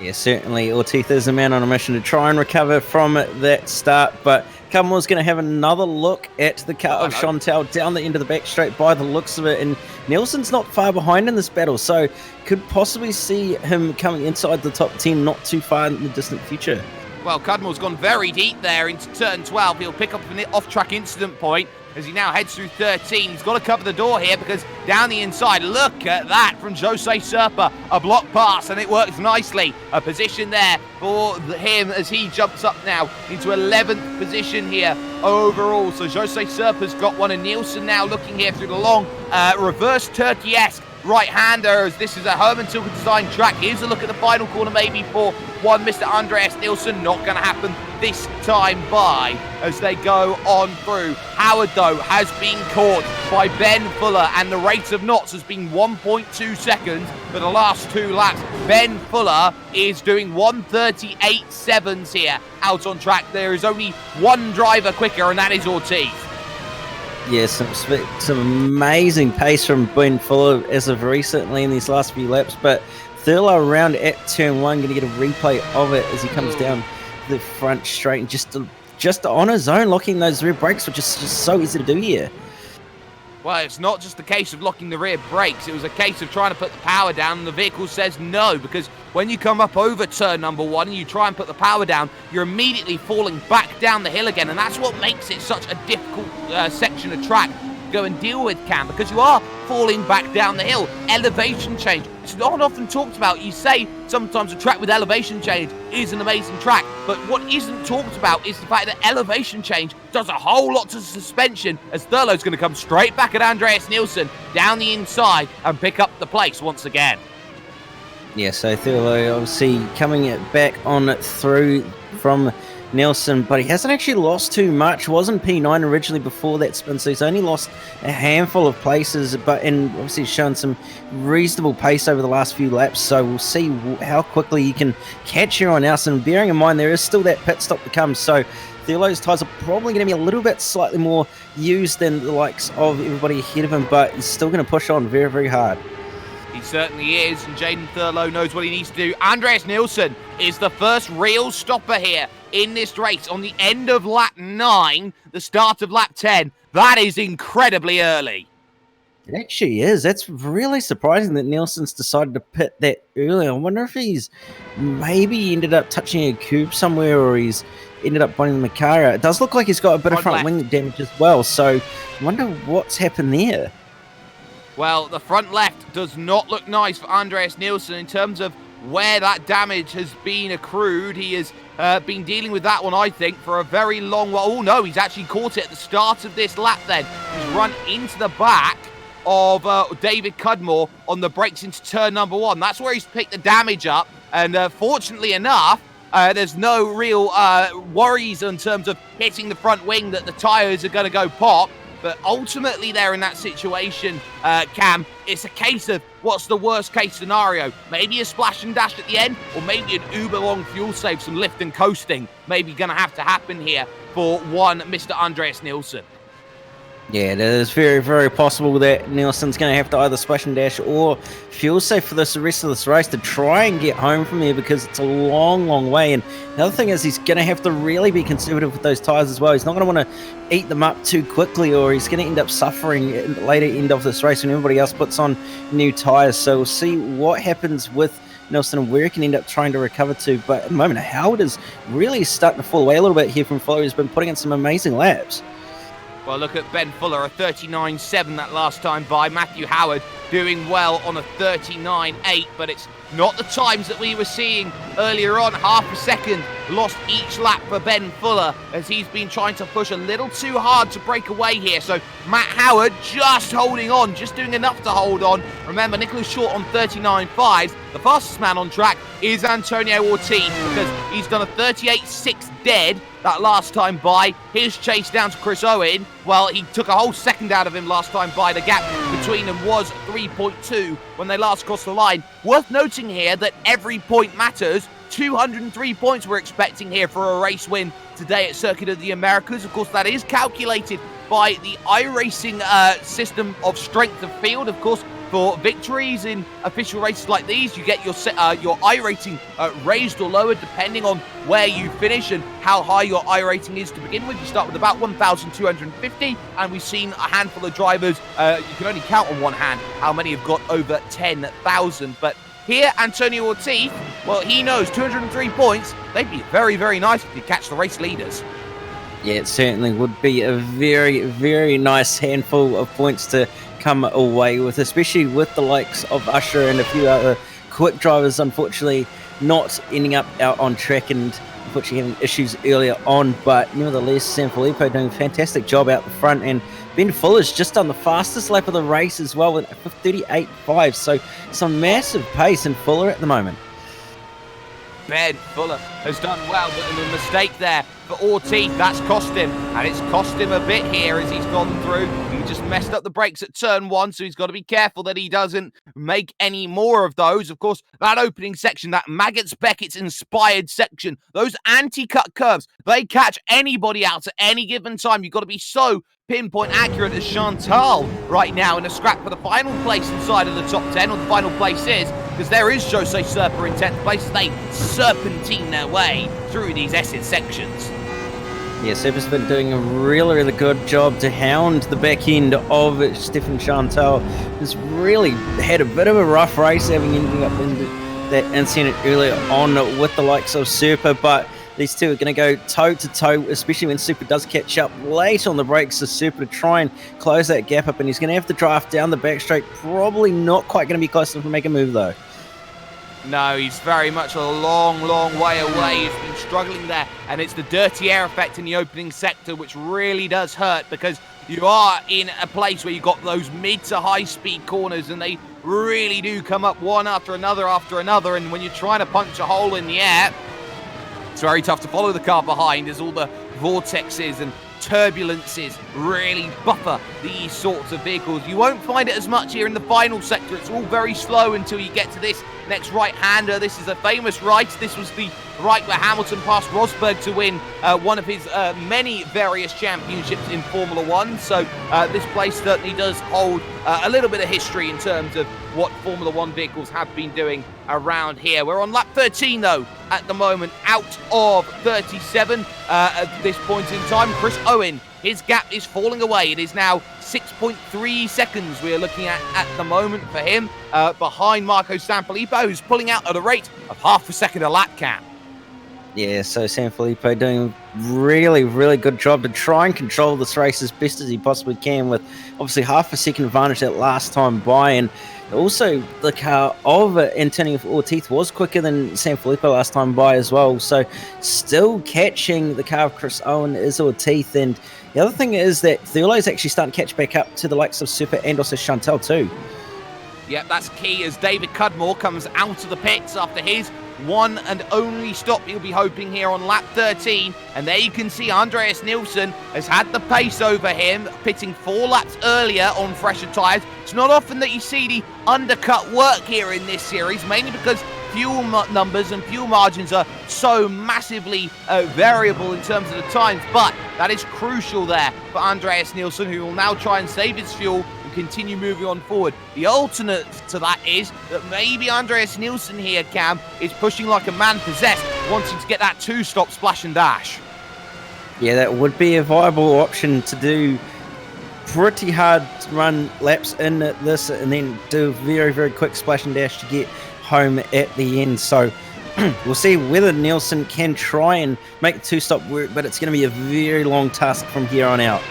Yeah, certainly Ortiz is a man on a mission to try and recover from that start, but Cudmore's going to have another look at the car of Chantal down the end of the back straight by the looks of it, and Nielsen's not far behind in this battle, so could possibly see him coming inside the top 10 not too far in the distant future. Well, Cudmore's gone very deep there into turn 12. He'll pick up an off-track incident point as he now heads through 13. He's got to cover the door here because down the inside, look at that from Jose Serpa. A block pass, and it works nicely. A position there for him as he jumps up now into 11th position here overall. So Jose Serpa's got one, and Nielsen now looking here through the long reverse turkey-esque right-hander as this is a Herman Tilke design track. Here's a look at the final corner maybe for one Mr. Andreas Nielsen. Not going to happen this time by as they go on through. Howard, though, has been caught by Ben Fuller, and the rate of knots has been 1.2 seconds for the last 2 laps. Ben Fuller is doing 1:38.7 here out on track. There is only one driver quicker, and that is Ortiz. Yeah, some amazing pace from Ben Fuller as of recently in these last few laps, but Thurlow around at turn 1, going to get a replay of it as he comes down the front straight and just on his own, locking those rear brakes, which is just so easy to do here. Well, it's not just a case of locking the rear brakes. It was a case of trying to put the power down, and the vehicle says no, because when you come up over turn number 1 and you try and put the power down, you're immediately falling back down the hill again, and that's what makes it such a difficult section of track to go and deal with, Cam, because you are falling back down the hill. Elevation change. It's not often talked about. You say sometimes a track with elevation change is an amazing track, but what isn't talked about is the fact that elevation change does a whole lot to suspension, as Thurlow's going to come straight back at Andreas Nielsen down the inside and pick up the place once again. Yeah, so Thurlow obviously coming back on through from Nielsen, but he hasn't actually lost too much. Wasn't P9 originally before that spin, so he's only lost a handful of places, but and obviously shown some reasonable pace over the last few laps, so we'll see how quickly he can catch everyone else, and bearing in mind there is still that pit stop to come, so Thurlow's tyres are probably going to be a little bit slightly more used than the likes of everybody ahead of him, but he's still going to push on very hard. He certainly is, and Jaden Thurlow knows what he needs to do. Andreas Nielsen is the first real stopper here in this race on the end of lap 9, the start of lap 10. That is incredibly early. It actually is. That's really surprising that Nielsen's decided to pit that early. I wonder if he's maybe ended up touching a coupe somewhere, or he's ended up binding the car out. It does look like he's got a bit of front wing damage as well, so I wonder what's happened there. Well, the front left does not look nice for Andreas Nielsen in terms of where that damage has been accrued. He has been dealing with that one, I think, for a very long while. Oh, no, he's actually caught it at the start of this lap then. He's run into the back of David Cudmore on the brakes into turn number 1. That's where he's picked the damage up, and fortunately enough, there's no real worries in terms of hitting the front wing that the tyres are going to go pop. But ultimately there in that situation, Cam, it's a case of what's the worst case scenario. Maybe a splash and dash at the end, or maybe an uber long fuel save, some lift and coasting. Maybe going to have to happen here for one Mr. Andreas Nielsen. Yeah, it is very, very possible that Nielsen's going to have to either splash and dash or fuel safe for the rest of this race to try and get home from here, because it's a long, long way. And the other thing is he's going to have to really be conservative with those tyres as well. He's not going to want to eat them up too quickly, or he's going to end up suffering at the later end of this race when everybody else puts on new tyres. So we'll see what happens with Nielsen and where he can end up trying to recover to. But at the moment, Howard is really starting to fall away a little bit here from Fuller. He's been putting in some amazing laps. Well, look at Ben Fuller, a 39.7 that last time by. Matthew Howard doing well on a 39.8, but it's not the times that we were seeing earlier on. Half a second lost each lap for Ben Fuller as he's been trying to push a little too hard to break away here. So Matt Howard just holding on, just doing enough to hold on. Remember, Nicholas Short on 39.5. The fastest man on track is Antonio Ortiz, because he's done a 38.6 dead that last time by. His chase down to Chris Owen. Well, he took a whole second out of him last time by. The gap between them was 3.2 when they last crossed the line. Worth noting here that every point matters. 203 points we're expecting here for a race win today at Circuit of the Americas. Of course, that is calculated by the iRacing system of strength of field. Of course, for victories in official races like these, you get your I rating raised or lowered depending on where you finish and how high your I rating is to begin with. You start with about 1,250, and we've seen a handful of drivers, you can only count on one hand how many have got over 10,000. But here, Antonio Ortiz, well, he knows 203 points. They'd be very, very nice if you catch the race leaders. Yeah, it certainly would be a very, very nice handful of points to come away with, especially with the likes of Usher and a few other quick drivers, unfortunately, not ending up out on track and unfortunately having issues earlier on. But nevertheless, Sanfilippo doing a fantastic job out the front, and Ben Fuller's just done the fastest lap of the race as well with 38.5, so some massive pace in Fuller at the moment. Ben Fuller has done well, but the mistake there for Ortiz, that's cost him, and it's cost him a bit here as he's gone through. He just messed up the brakes at turn one, so he's got to be careful that he doesn't make any more of those. Of course, that opening section, that Maggots-Beckett's inspired section, those anti-cut curves, they catch anybody out at any given time. You've got to be so pinpoint accurate as Chantal right now in a scrap for the final place inside of the top 10, or the final place is, because there is Jose Serpa in 10th place. They serpentine their way through these Essex sections. Yeah, Serpa's been doing a really, really good job to hound the back end of Stefan Chantal, who's really had a bit of a rough race, having ended up in that incident earlier on with the likes of Serpa, but these two are going to go toe-to-toe, especially when Serpa does catch up late on the brakes to Serpa to try and close that gap up, and he's going to have to draft down the back straight. Probably not quite going to be close enough to make a move, though. No, he's very much a long, long way away. He's been struggling there, and it's the dirty air effect in the opening sector which really does hurt, because you are in a place where you've got those mid to high speed corners, and they really do come up one after another, and when you're trying to punch a hole in the air, it's very tough to follow the car behind as all the vortexes and turbulences really buffer these sorts of vehicles. You won't find it as much here in the final sector. It's all very slow until you get to this next right-hander. This is a famous right. This was the right where Hamilton passed Rosberg to win one of his many various championships in Formula One. So this place certainly does hold a little bit of history in terms of what Formula One vehicles have been doing around here. We're on lap 13 though at the moment, out of 37 at this point in time. Chris Owen, his gap is falling away. It is now 6.3 seconds we're looking at the moment for him, behind Marco Sanfilippo, who's pulling out at a rate of half a second a lap, Cam. Yeah, so Sanfilippo doing really, really good job to try and control this race as best as he possibly can, with obviously half a second advantage that last time by, and also the car of Antonio Ortiz was quicker than Sanfilippo last time by as well, so still catching the car of Chris Owen is Ortiz. And the other thing is that Thurlo's actually starting to catch back up to the likes of Serpa and also Chantal too. Yep, that's key as David Cudmore comes out of the pits after his one and only stop he'll be hoping here on lap 13. And there you can see Andreas Nielsen has had the pace over him, pitting 4 laps earlier on fresher tyres. It's not often that you see the undercut work here in this series, mainly because fuel numbers and fuel margins are so massively variable in terms of the times, but that is crucial there for Andreas Nielsen, who will now try and save his fuel and continue moving on forward. The alternate to that is that maybe Andreas Nielsen here, Cam, is pushing like a man possessed, wanting to get that 2-stop splash and dash. Yeah, that would be a viable option to do pretty hard run laps in this and then do a very, very quick splash and dash to get home at the end. So we'll see whether Nielsen can try and make the 2-stop work, but it's going to be a very long task from here on out.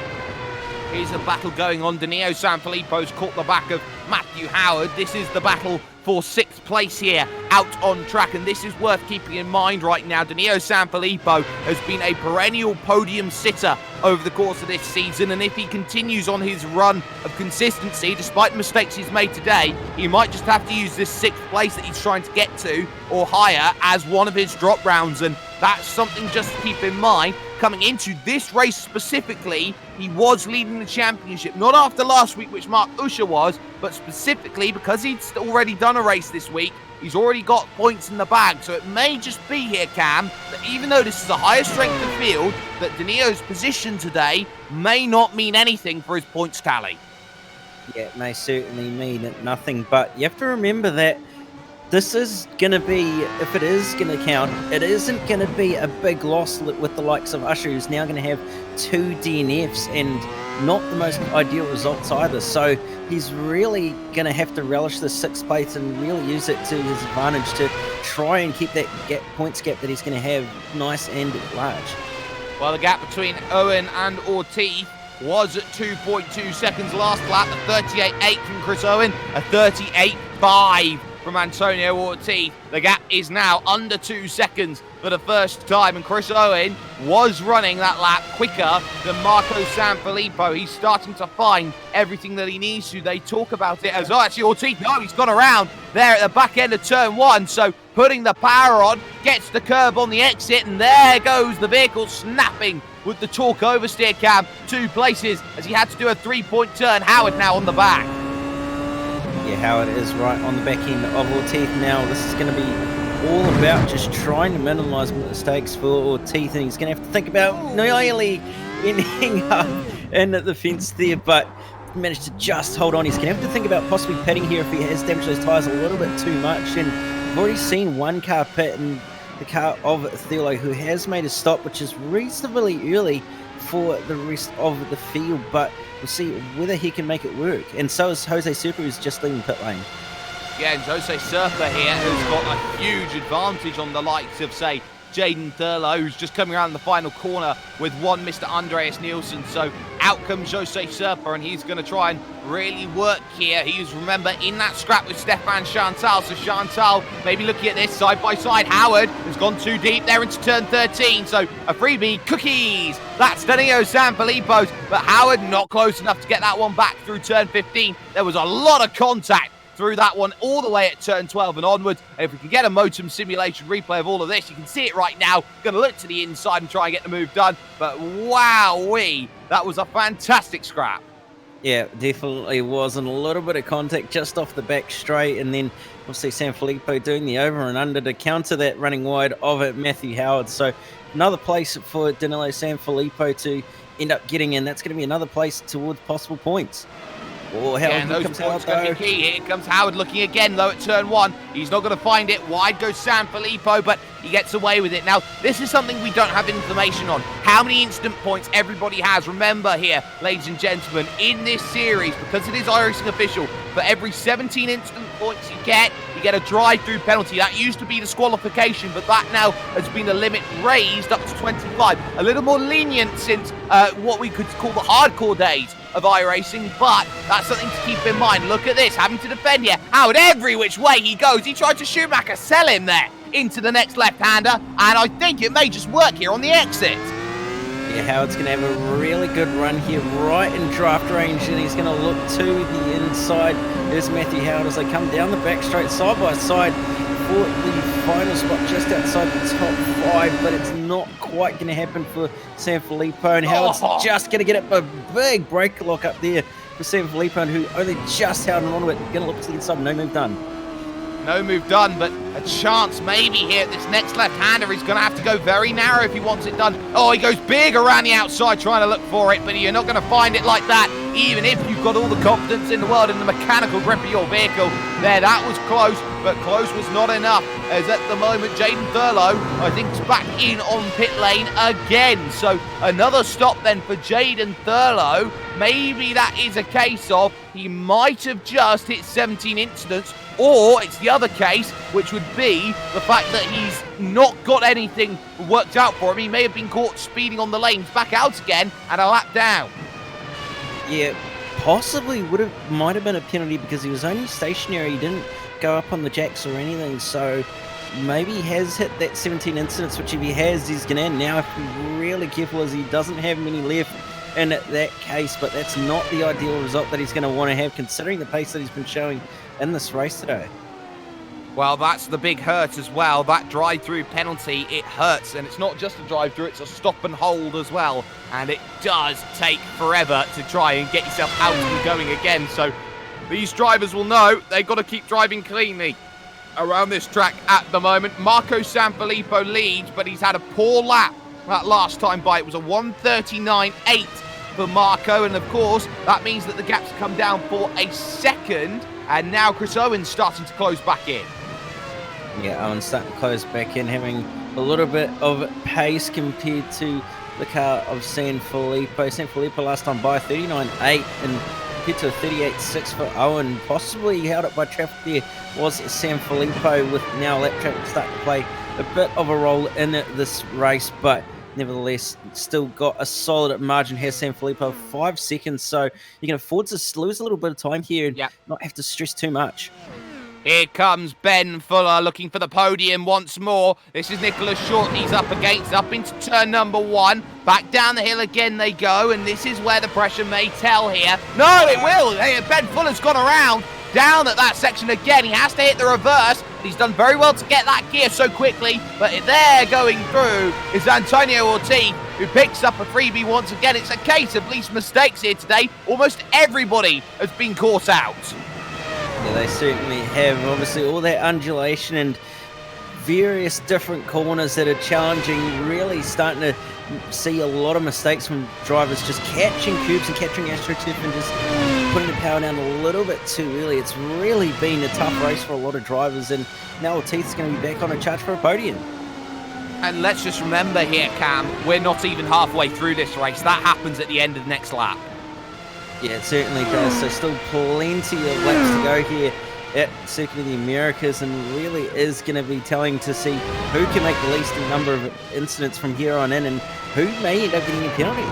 Here's a battle going on. Danilo Sanfilippo's caught the back of Matthew Howard. This is the battle for 6th place here out on track, and this is worth keeping in mind right now. Danilo Sanfilippo has been a perennial podium sitter over the course of this season, and if he continues on his run of consistency, despite the mistakes he's made today, he might just have to use this 6th place that he's trying to get to or higher as one of his drop rounds, and that's something just to keep in mind. Coming into this race specifically, he was leading the championship, not after last week, which Mark Usher was, but specifically because he'd already done a race this week. He's already got points in the bag, so it may just be here, Cam, that even though this is a higher strength of field, that Danilo's position today may not mean anything for his points tally. Yeah, it may certainly mean nothing, but you have to remember that this is going to be, if it is going to count, it isn't going to be a big loss with the likes of Usher, who's now going to have 2 DNFs and not the most ideal results either. So he's really going to have to relish the 6th place and really use it to his advantage to try and keep that points gap that he's going to have nice and large. Well, the gap between Owen and Ortiz was at 2.2 seconds last lap, a 38.8 from Chris Owen, a 38.5 from Antonio Ortiz. The gap is now under 2 seconds for the first time, and Chris Owen was running that lap quicker than Marco Sanfilippo. He's starting to find everything that he needs to. They talk about it as, oh, actually Ortiz, no, he's gone around there at the back end of turn 1, so putting the power on, gets the curb on the exit, and there goes the vehicle snapping with the torque oversteer, Cam. 2 places as he had to do a 3-point turn. Howard now on the back. Yeah, Howard is right on the back end of Ortiz now. This is going to be all about just trying to minimise mistakes for Ortiz, and he's going to have to think about nearly ending up in the fence there, but managed to just hold on. He's going to have to think about possibly pitting here if he has damaged those tyres a little bit too much, and I've already seen one car pit, and the car of Thelo, who has made a stop, which is reasonably early for the rest of the field, but we'll see whether he can make it work. And so is Jose Super, who's just leaving pit lane. Yeah, and Jose Surfer here has got a huge advantage on the likes of, say, Jaden Thurlow, who's just coming around the final corner with one Mr. Andreas Nielsen. So out comes Jose Surfer, and he's going to try and really work here. He's, remember, in that scrap with Stefan Chantal. So Chantal maybe looking at this side by side. Howard has gone too deep there into turn 13. So a freebie, cookies. That's Danilo Sanfilippo's, but Howard not close enough to get that one back through turn 15. There was a lot of contact through that one all the way at turn 12 and onwards. And if we can get a Motum simulation replay of all of this, you can see it right now. Going to look to the inside and try and get the move done. But wowee, that was a fantastic scrap. Yeah, definitely was, and a little bit of contact just off the back straight, and then obviously Sanfilippo doing the over and under to counter that running wide of it, Matthew Howard. So another place for Danilo Sanfilippo to end up getting in. That's going to be another place towards possible points. Oh, Howard, yeah, those points going to be key. Here comes Howard looking again, though, at turn 1. He's not going to find it. Wide goes Sanfilippo, but he gets away with it. Now, this is something we don't have information on. How many instant points everybody has. Remember here, ladies and gentlemen, in this series, because it is iRacing official, for every 17 instant points you get a drive-through penalty. That used to be disqualification, but that now has been a limit raised up to 25. A little more lenient since what we could call the hardcore days of iRacing, but that's something to keep in mind. Look at this, having to defend here. Howard, every which way he goes. He tried to Schumacher sell him there into the next left-hander, and I think it may just work here on the exit. Yeah, Howard's going to have a really good run here, right in draft range, and he's going to look to the inside. There's Matthew Howard as they come down the back straight side by side for the final spot just outside the top 5, but it's not quite going to happen for Sanfilippo, and Howard's just going to get up a big brake lock up there for Sanfilippo, who only just held on to it. Going to look to the inside, no move done. No move done, but a chance maybe here at this next left-hander. He's going to have to go very narrow if he wants it done. Oh, he goes big around the outside trying to look for it, but you're not going to find it like that, even if you've got all the confidence in the world in the mechanical grip of your vehicle. There, that was close, but close was not enough, as at the moment, Jaden Thurlow, I think, is back in on pit lane again. So another stop then for Jaden Thurlow. Maybe that is a case of he might have just hit 17 incidents, or it's the other case, which would be the fact that he's not got anything worked out for him. He may have been caught speeding on the lanes, back out again, and a lap down. Yeah, possibly might have been a penalty because he was only stationary. He didn't go up on the jacks or anything, so maybe he has hit that 17 incidents, which if he has, he's going to now have to be really careful as he doesn't have many left in that case, but that's not the ideal result that he's going to want to have considering the pace that he's been showing in this race today. Well, that's the big hurt as well. That drive-through penalty, it hurts. And it's not just a drive-through, it's a stop and hold as well. And it does take forever to try and get yourself out and going again. So these drivers will know they've got to keep driving cleanly around this track at the moment. Marco Sanfilippo leads, but he's had a poor lap that last time by. It was a 1:39.8 for Marco. And of course, that means that the gap's come down for a second. And now Chris Owen's starting to close back in. Yeah, Owen's starting to close back in, having a little bit of pace compared to the car of Sanfilippo. Sanfilippo last time by 39.8 and compared to a 38.6 for Owen. Possibly held up by traffic there was Sanfilippo, with now lap traffic starting to play a bit of a role in this race, but nevertheless still got a solid margin here. Sanfilippo 5 seconds, so you can afford to lose a little bit of time here and not have to stress too much. Here comes Ben Fuller looking for the podium once more. This is Nicholas Short he's up against, up into turn number 1. Back down the hill again they go, and this is where the pressure may tell here. No, it will. Hey, Ben Fuller's gone around down at that section again. He has to hit the reverse. He's done very well to get that gear so quickly, but there going through is Antonio Ortiz, who picks up a freebie once again. It's a case of least mistakes here today. Almost everybody has been caught out. Yeah, they certainly have. Obviously, all that undulation and various different corners that are challenging, really starting to see a lot of mistakes from drivers just catching cubes and catching AstroTurf and just putting the power down a little bit too early. It's really been a tough race for a lot of drivers, and now Ortiz going to be back on a charge for a podium. And let's just remember here, Cam, we're not even halfway through this race. That happens at the end of the next lap. Yeah, it certainly does. So still plenty of laps to go here at Circuit of the Americas, and really is going to be telling to see who can make the least number of incidents from here on in and who may end up getting a penalty.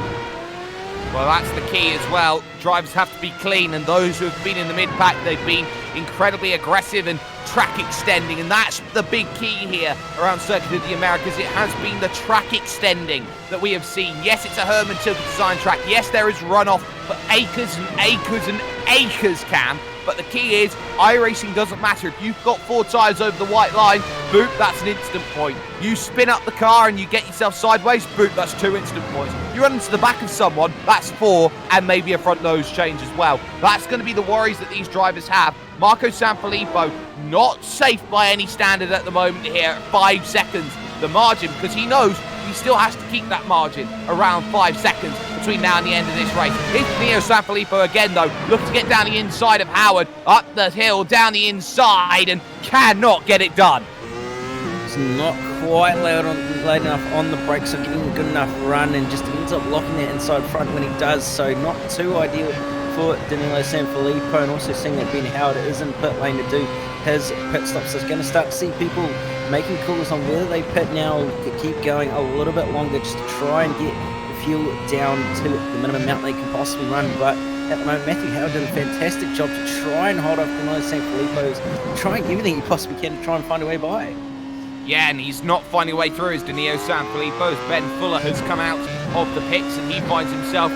Well, that's the key as well. Drivers have to be clean, and those who have been in the mid-pack, they've been incredibly aggressive and track extending, and that's the big key here around Circuit of the Americas. It has been the track extending that we have seen. Yes, it's a Herman Tilke design track. Yes, there is runoff for acres and acres and acres, Cam. But the key is, iRacing doesn't matter. If you've got 4 tyres over the white line, boop, that's an instant point. You spin up the car and you get yourself sideways, boop, that's 2 instant points. You run into the back of someone, that's 4, and maybe a front nose change as well. That's going to be the worries that these drivers have. Marco Sanfilippo, not safe by any standard at the moment here, 5 seconds. The margin, because he knows he still has to keep that margin around 5 seconds between now and the end of this race. It's Neo Sanfilippo again, though, looking to get down the inside of Howard, up the hill, down the inside, and cannot get it done. It's not quite loud enough on the brakes, so getting a good enough run, and just ends up locking that inside front when he does, so not too ideal for Danilo Sanfilippo, and also seeing that Ben Howard is in pit lane to do his pit stops. So it's going to start to see people making calls on whether they pit now or keep going a little bit longer just to try and get the fuel down to the minimum amount they can possibly run. But at the moment, Matthew Howard did a fantastic job to try and hold off Danilo Sanfilippo, trying everything he possibly can to try and find a way by. Yeah, and he's not finding a way through as Danilo Sanfilippo, as Ben Fuller has come out of the pits and he finds himself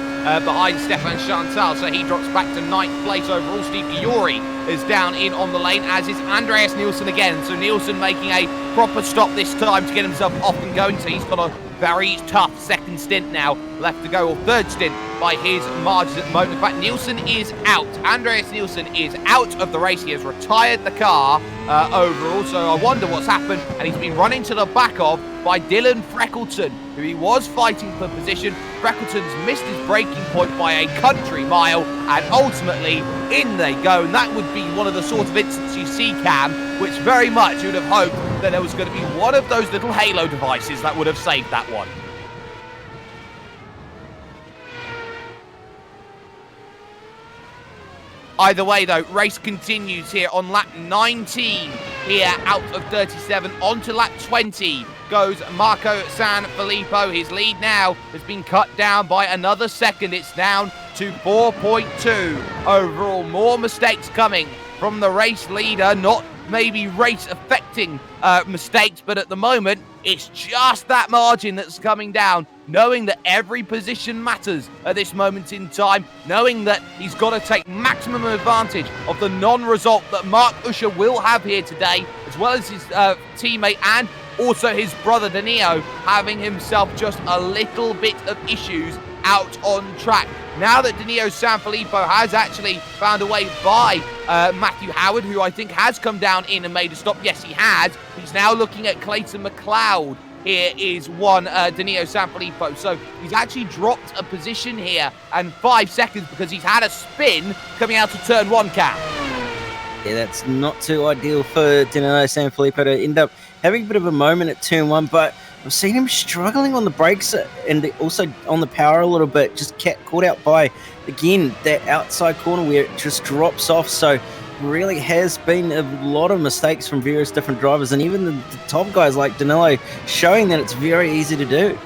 behind Stefan Chantal, so he drops back to 9th place overall. Steve Fiori is down in on the lane, as is Andreas Nielsen again. So Nielsen making a proper stop this time to get himself off and going, so he's got a very tough second second stint now left to go, or third stint by his margins at the moment. In fact, Nielsen is out. Andreas Nielsen is out of the race. He has retired the car overall, so I wonder what's happened. And he's been running to the back of by Dylan Freckleton, who he was fighting for position. Freckleton's missed his braking point by a country mile, and ultimately in they go. And that would be one of the sort of instances you see, Cam, which very much you would have hoped that there was going to be one of those little halo devices that would have saved that one. Either way, though, race continues here on lap 19 here out of 37. On to lap 20 goes Marco Sanfilippo. His lead now has been cut down by another second. It's down to 4.2 overall. More mistakes coming from the race leader, not maybe race affecting mistakes, but at the moment it's just that margin that's coming down, knowing that every position matters at this moment in time, knowing that he's got to take maximum advantage of the non-result that Mark Usher will have here today, as well as his teammate and also his brother Danilo having himself just a little bit of issues out on track. Now that Danilo Sanfilippo has actually found a way by Matthew Howard, who I think has come down in and made a stop. Yes, he has. He's now looking at Clayton McLeod. Here is one Danilo Sanfilippo. So he's actually dropped a position here and 5 seconds because he's had a spin coming out of turn 1, Cam. Yeah, that's not too ideal for Danilo Sanfilippo to end up having a bit of a moment at turn 1, but I've seen him struggling on the brakes and also on the power a little bit, just caught out by, again, that outside corner where it just drops off. So really has been a lot of mistakes from various different drivers, and even the top guys like Danilo showing that it's very easy to do.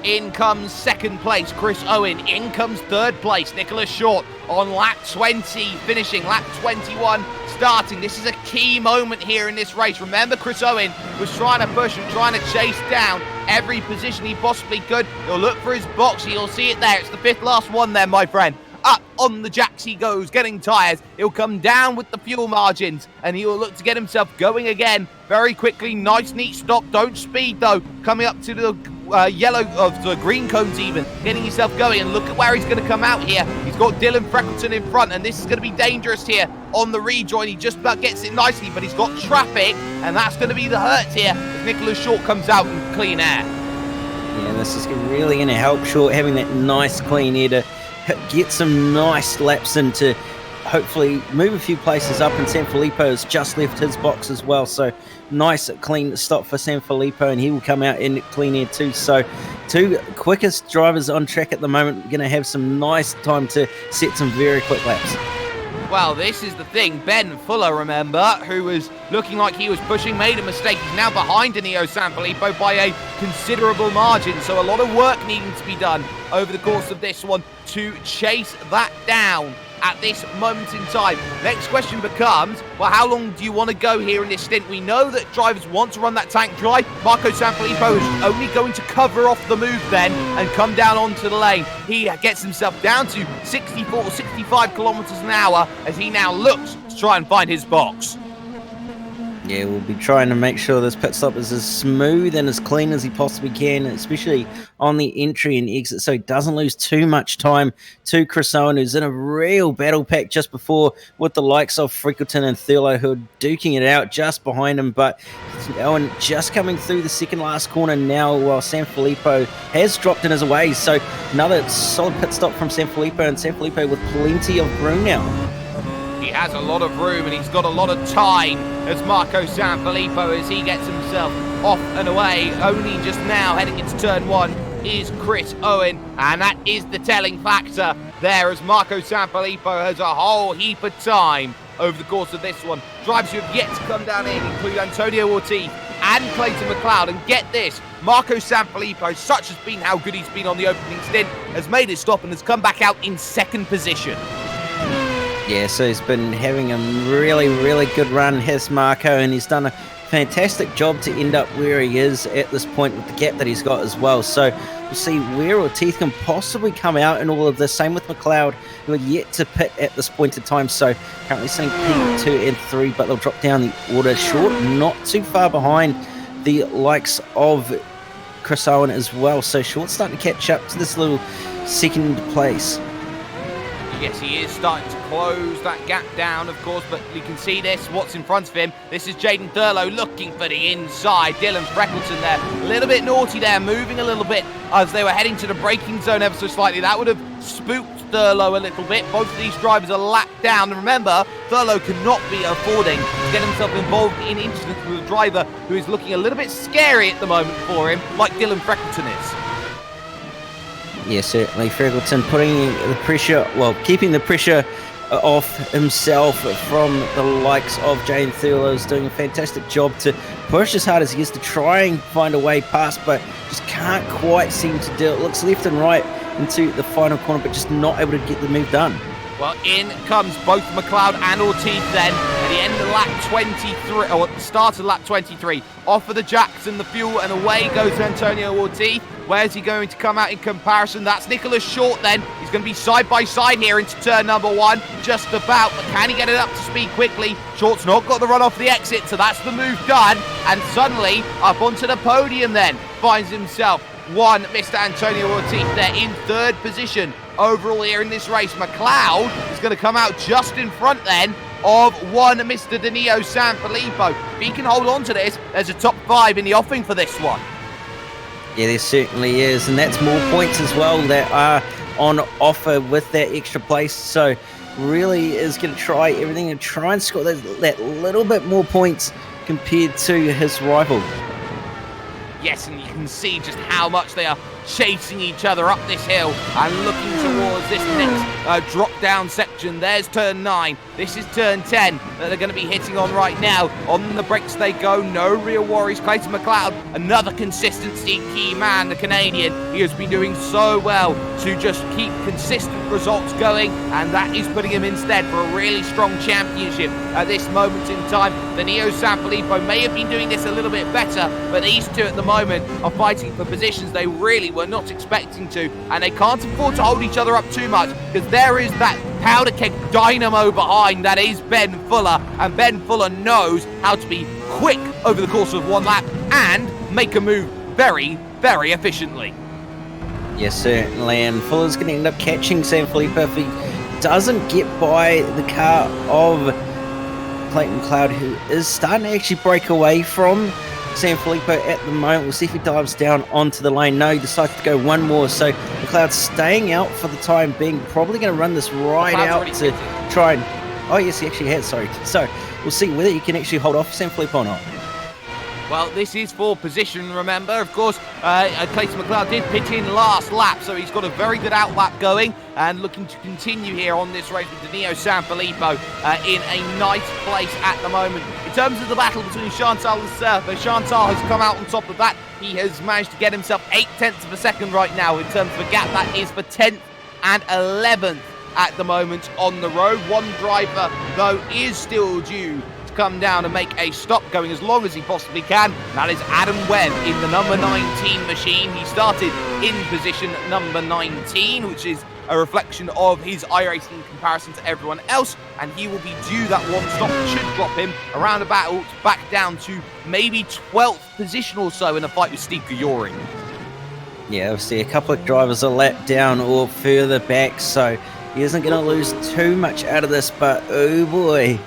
In comes second place, Chris Owen. In comes third place, Nicholas Short on lap 20, finishing lap 21, starting. This is a key moment here in this race. Remember, Chris Owen was trying to push and trying to chase down every position he possibly could. He'll look for his box. He'll see it there. It's the fifth last one there, my friend. Up on the jacks he goes, getting tyres. He'll come down with the fuel margins, and he will look to get himself going again very quickly. Nice, neat stop. Don't speed, though. Coming up to the yellow of the green cones even, getting himself going, and look at where he's going to come out here. He's got Dylan Freckleton in front, and this is going to be dangerous here on the rejoin. He just about gets it nicely, but he's got traffic, and that's going to be the hurt here as Nicholas Short comes out in clean air. Yeah, this is really going to help Short having that nice clean air to get some nice laps in to hopefully move a few places up, and Sanfilippo has just left his box as well, so nice clean stop for Sanfilippo, and he will come out in clean air too. So two quickest drivers on track at the moment, going to have some nice time to set some very quick laps. Well, this is the thing. Ben Fuller, remember, who was looking like he was pushing, made a mistake. He's now behind Danilo Sanfilippo by a considerable margin. So a lot of work needing to be done over the course of this one to chase that down at this moment in time. Next question becomes, well, how long do you want to go here in this stint? We know that drivers want to run that tank dry. Marco Sanfilippo is only going to cover off the move then and come down onto the lane. He gets himself down to 64 or 65 kilometers an hour as he now looks to try and find his box. Yeah, we'll be trying to make sure this pit stop is as smooth and as clean as he possibly can, especially on the entry and exit, so he doesn't lose too much time to Chris Owen, who's in a real battle pack just before with the likes of Freckleton and Thurlow, who are duking it out just behind him. But Owen just coming through the second last corner now, while Sanfilippo has dropped in his way. So another solid pit stop from Sanfilippo, and Sanfilippo with plenty of room now. He has a lot of room and he's got a lot of time as Marco Sanfilippo, as he gets himself off and away. Only just now heading into turn 1 is Chris Owen, and that is the telling factor there, as Marco Sanfilippo has a whole heap of time over the course of this one. Drivers who have yet to come down in include Antonio Ortiz and Clayton McLeod, and get this, Marco Sanfilippo, such has been how good he's been on the opening stint, has made his stop and has come back out in second position. Yeah, so he's been having a really, really good run, has Marco, and he's done a fantastic job to end up where he is at this point with the gap that he's got as well. So we'll see where Ortiz can possibly come out in all of this. Same with McLeod, who are yet to pit at this point in time. So currently sitting P2 and 3, but they'll drop down the order. Short, not too far behind the likes of Chris Owen as well. So Short's starting to catch up to this little second place. Yes, he is starting to close that gap down, of course, but you can see this, what's in front of him. This is Jaden Thurlow looking for the inside. Dylan Freckleton there, a little bit naughty there, moving a little bit as they were heading to the braking zone ever so slightly. That would have spooked Thurlow a little bit. Both of these drivers are lapped down. And remember, Thurlow cannot be affording to get himself involved in incidents with a driver who is looking a little bit scary at the moment for him, like Dylan Freckleton is. Yeah, certainly. Freckleton putting the pressure, well, keeping the pressure off himself from the likes of Jane Thurlow, is doing a fantastic job to push as hard as he is to try and find a way past, but just can't quite seem to do it. Looks left and right into the final corner, but just not able to get the move done. Well, in comes both McLeod and Ortiz then at the end of lap 23, or at the start of lap 23. Off of the jacks and the fuel, and away goes Antonio Ortiz. Where's he going to come out in comparison? That's Nicholas Short then. He's going to be side by side here into turn number 1, just about, but can he get it up to speed quickly? Short's not got the run off the exit, so that's the move done, and suddenly up onto the podium then finds himself one Mr. Antonio Ortiz there in third position overall here in this race. McLeod is going to come out just in front then of one Mr. Danilo Sanfilippo. If he can hold on to this, there's a top 5 in the offing for this one. Yeah, there certainly is, and that's more points as well that are on offer with that extra place. So really is going to try everything and try and score that little bit more points compared to his rival. Yes, and you can see just how much they are chasing each other up this hill and looking towards this next drop-down section. There's turn 9. This is turn 10 that they're going to be hitting on right now. On the brakes they go. No real worries. Clayton McLeod, another consistency key man, the Canadian. He has been doing so well to just keep consistent results going, and that is putting him instead for a really strong championship at this moment in time. The Neo Sanfilippo may have been doing this a little bit better, but these two at the moment are fighting for positions they really were not expecting to, and they can't afford to hold each other up too much, because there is that powder keg dynamo behind that is Ben Fuller, and Ben Fuller knows how to be quick over the course of one lap and make a move very, very efficiently. Yes, certainly, and Fuller's going to end up catching Sanfilippo if he doesn't get by the car of Clayton McLeod, who is starting to actually break away from Sanfilippo at the moment. We'll see if he dives down onto the lane. No, he decides to go one more, so McLeod's staying out for the time being, probably going to run this right out to try and... Oh yes, he actually has, sorry. So we'll see whether he can actually hold off Sanfilippo or not. Well, this is for position, remember. Of course, Clayton McLeod did pit in last lap, so he's got a very good outlap going and looking to continue here on this race with Danilo Sanfilippo in a nice place at the moment. In terms of the battle between Chantal and Surfer, Chantal has come out on top of that. He has managed to get himself 0.8 of a second right now in terms of a gap. That is for 10th and 11th at the moment on the road. One driver, though, is still due come down and make a stop going as long as he possibly can. That is Adam Webb in the number 19 machine. He started in position number 19, which is a reflection of his iRacing in comparison to everyone else, and he will be due that one stop. Should drop him around about back down to maybe 12th position or so in a fight with Steve Guyori. Yeah, obviously a couple of drivers are lap down or further back, so he isn't going to lose too much out of this, but oh boy.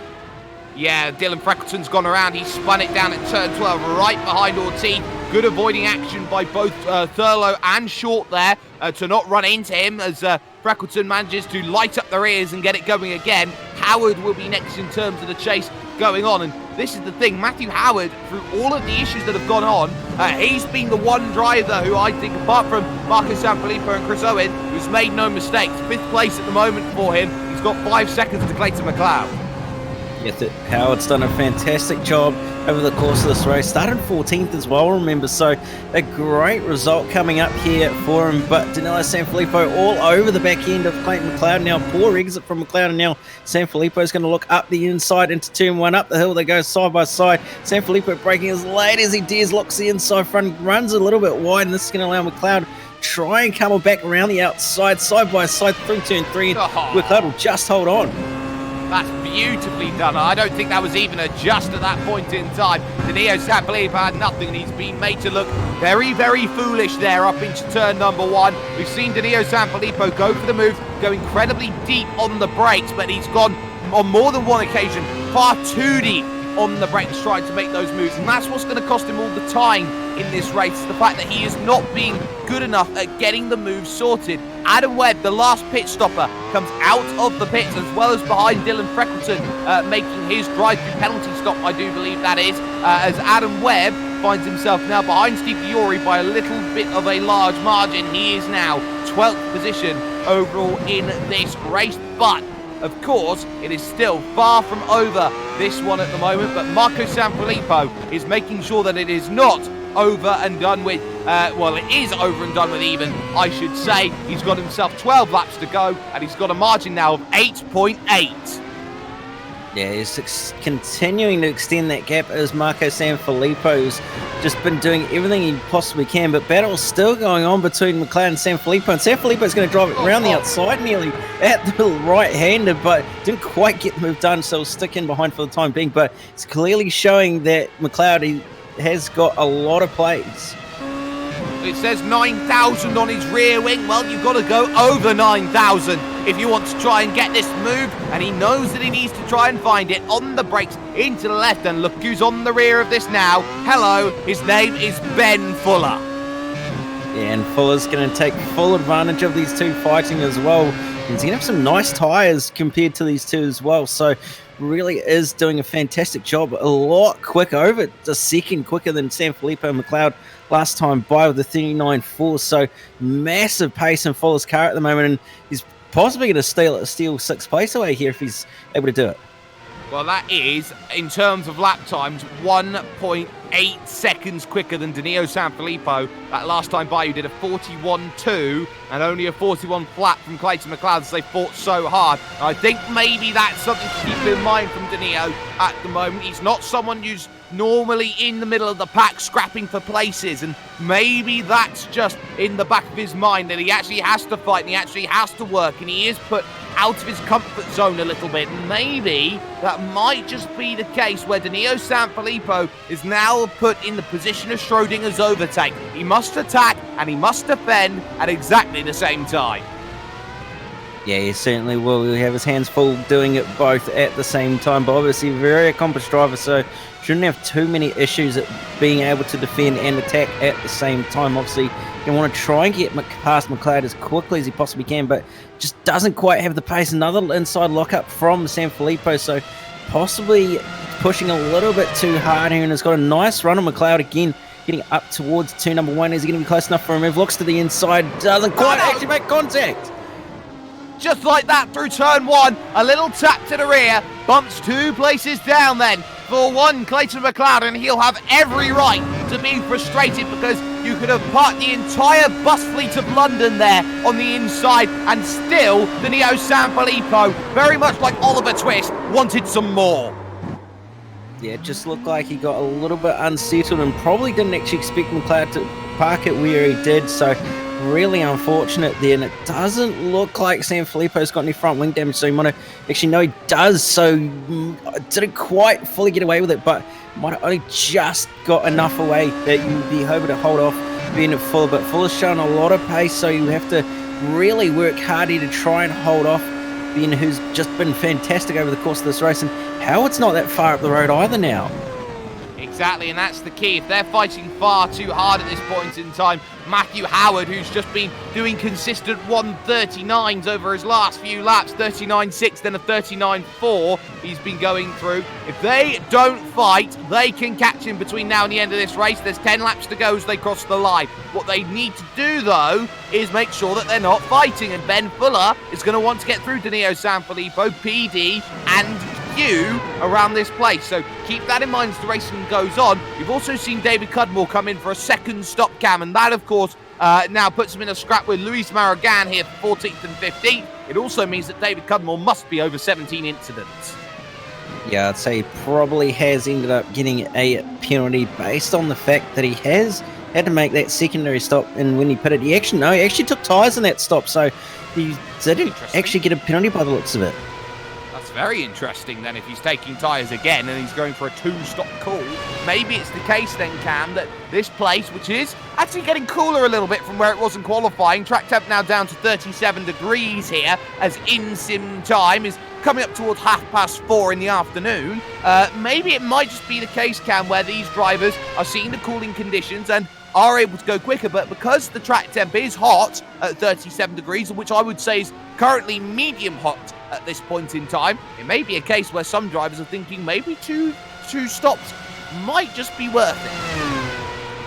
Yeah, Dylan Freckleton's gone around. He spun it down at turn 12, right behind Ortiz. Good avoiding action by both Thurlow and Short there to not run into him as Freckleton manages to light up the rears and get it going again. Howard will be next in terms of the chase going on. And this is the thing, Matthew Howard, through all of the issues that have gone on, he's been the one driver who I think, apart from Marcus Sanfilippo and Chris Owen, who's made no mistakes. 5th place at the moment for him. He's got 5 seconds to Clayton McLeod. Yes, Howard's done a fantastic job over the course of this race. Started 14th as well, remember, so a great result coming up here for him. But Danilo Sanfilippo all over the back end of Clayton McLeod. Now, poor exit from McLeod, and now Sanfilippo is going to look up the inside into turn 1. Up the hill they go side by side. Sanfilippo braking as late as he dares, locks the inside front, runs a little bit wide, and this is going to allow McLeod try and come back around the outside, side by side through turn 3. McLeod will just hold on. That's beautifully done. I don't think that was even a just at that point in time. Danilo Sanfilippo had nothing, and he's been made to look very, very foolish there up into turn number 1. We've seen Danilo Sanfilippo go for the move, go incredibly deep on the brakes, but he's gone on more than one occasion far too deep on the brakes trying to make those moves, and that's what's going to cost him all the time in this race. The fact that he is not being good enough at getting the moves sorted. Adam Webb, the last pit stopper, comes out of the pits as well as behind Dylan Freckleton, making his drive-through penalty stop, I do believe that is, as Adam Webb finds himself now behind Steve Fiori by a little bit of a large margin. He is now 12th position overall in this race, but of course, it is still far from over this one at the moment, but Marco Sanfilippo is making sure that it is not over and done with. Well, it is over and done with even, I should say. He's got himself 12 laps to go, and he's got a margin now of 8.8. Yeah, he's continuing to extend that gap as Marco Sanfilippo's just been doing everything he possibly can, but battle's still going on between McLeod and Sanfilippo, and Sanfilippo's going to drive it around the outside nearly at the right-hander, but didn't quite get the move done, so he'll stick in behind for the time being, but it's clearly showing that McLeod has got a lot of plays. It says 9,000 on his rear wing. Well, you've got to go over 9,000 if you want to try and get this move, and he knows that he needs to try and find it on the brakes into the left, and look who's on the rear of this now. Hello, his name is Ben Fuller. Yeah, and Fuller's going to take full advantage of these two fighting as well. He's going to have some nice tyres compared to these two as well, so really is doing a fantastic job. A lot quicker, over a second quicker than Sanfilippo and McLeod last time by with the 39.4, so massive pace in Fuller's car at the moment, and he's possibly going to steal 6th place away here if he's able to do it. Well, that is, in terms of lap times, 1.8 seconds quicker than Danilo Sanfilippo. That last time by, you did a 41.2 and only a 41 flat from Clayton McLeod as they fought so hard. And I think maybe that's something to keep in mind from Danilo at the moment. He's not someone who's normally in the middle of the pack scrapping for places, and maybe that's just in the back of his mind that he actually has to fight and he actually has to work, and he is put out of his comfort zone a little bit. And maybe that might just be the case where Danilo Sanfilippo is now put in the position of Schrodinger's overtake. He must attack and he must defend at exactly the same time. Yeah, he certainly will. He'll have his hands full doing it both at the same time, but obviously a very accomplished driver, so shouldn't have too many issues at being able to defend and attack at the same time. Obviously, you want to try and get past McLeod as quickly as he possibly can, but just doesn't quite have the pace. Another inside lockup from Sanfilippo, so possibly pushing a little bit too hard here, and has got a nice run on McLeod again, getting up towards turn number 1. Is he going to be close enough for a move? Looks to the inside, doesn't quite actually make contact. Just like that through turn 1, a little tap to the rear, bumps 2 places down then for one Clayton McLeod, and he'll have every right to be frustrated because you could have parked the entire bus fleet of London there on the inside, and still Danilo Sanfilippo, very much like Oliver Twist, wanted some more. Yeah, it just looked like he got a little bit unsettled and probably didn't actually expect McLeod to park it where he did, so really unfortunate there. And it doesn't look like Sanfilippo's got any front wing damage, so you might actually know he does, so didn't quite fully get away with it, but might have only just got enough away that you'd be able to hold off being at Fuller. But Fuller's shown a lot of pace, so you have to really work harder to try and hold off Ben, who's just been fantastic over the course of this race, and Howard's not that far up the road either now. Exactly, and that's the key. If they're fighting far too hard at this point in time, Matthew Howard, who's just been doing consistent 1:39s over his last few laps, 39.6, then a 39.4 he's been going through. If they don't fight, they can catch him between now and the end of this race. There's 10 laps to go as they cross the line. What they need to do, though, is make sure that they're not fighting, and Ben Fuller is going to want to get through Danilo Sanfilippo, PD, and Q around this place, so keep that in mind as the racing goes on. You've also seen David Cudmore come in for a second stop cam, and that of course now puts him in a scrap with Luis Marrogan here for 14th and 15th. It also means that David Cudmore must be over 17 incidents. Yeah, I'd say he probably has ended up getting a penalty based on the fact that he has had to make that secondary stop, and when he pitted, he actually took tyres in that stop, so he didn't actually get a penalty by the looks of it. That's very interesting then if he's taking tyres again and he's going for a 2-stop call. Maybe it's the case then, Cam, that this place, which is actually getting cooler a little bit from where it was in qualifying, track temp now down to 37 degrees here as in-sim time is coming up towards 4:30 in the afternoon. Maybe it might just be the case, Cam, where these drivers are seeing the cooling conditions and are able to go quicker, but because the track temp is hot at 37 degrees, which I would say is currently medium hot at this point in time, it may be a case where some drivers are thinking maybe two stops might just be worth it.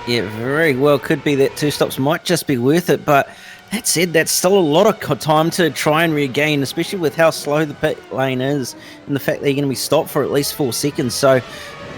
Yeah, very well could be that 2 stops might just be worth it, but that said, that's still a lot of time to try and regain, especially with how slow the pit lane is and the fact that you're going to be stopped for at least 4 seconds. So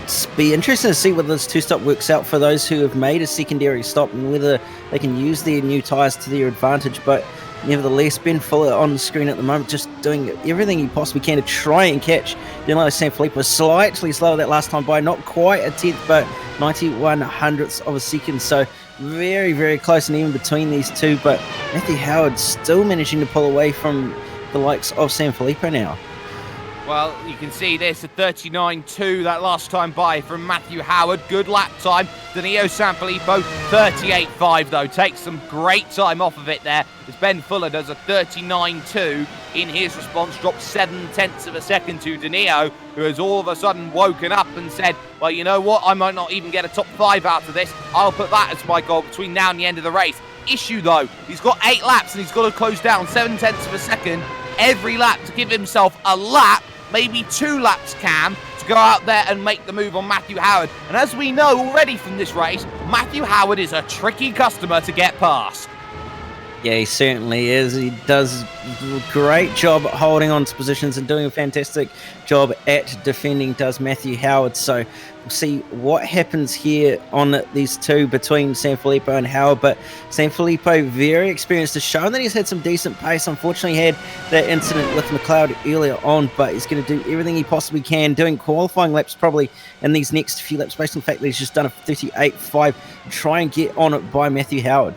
it's be interesting to see whether this 2-stop works out for those who have made a secondary stop and whether they can use their new tyres to their advantage. But nevertheless, Ben Fuller on the screen at the moment, just doing everything he possibly can to try and catch Danilo Sanfilippo. Slightly slower that last time by, not quite a tenth, but 91 hundredths of a second. So very, very close and even between these two. But Matthew Howard still managing to pull away from the likes of Sanfilippo now. Well, you can see this at 39.2 that last time by from Matthew Howard. Good lap time. Danilo Sanfilippo, 38.5 though. Takes some great time off of it there as Ben Fuller does a 39.2 in his response. Drops 0.7 of a second to Danilo, who has all of a sudden woken up and said, well, you know what? I might not even get a top 5 out of this. I'll put that as my goal between now and the end of the race. Issue though, he's got 8 laps and he's got to close down 0.7 of a second every lap to give himself a lap, maybe 2 laps, Cam, to go out there and make the move on Matthew Howard. And as we know already from this race, Matthew Howard is a tricky customer to get past. Yeah, he certainly is. He does a great job at holding on to positions and doing a fantastic job at defending, does Matthew Howard. So we'll see what happens here on these two between Sanfilippo and Howard. But Sanfilippo, very experienced, has shown that he's had some decent pace. Unfortunately, had that incident with McLeod earlier on, but he's going to do everything he possibly can, doing qualifying laps probably in these next few laps, based on the fact that he's just done a 38.5, try and get on it by Matthew Howard.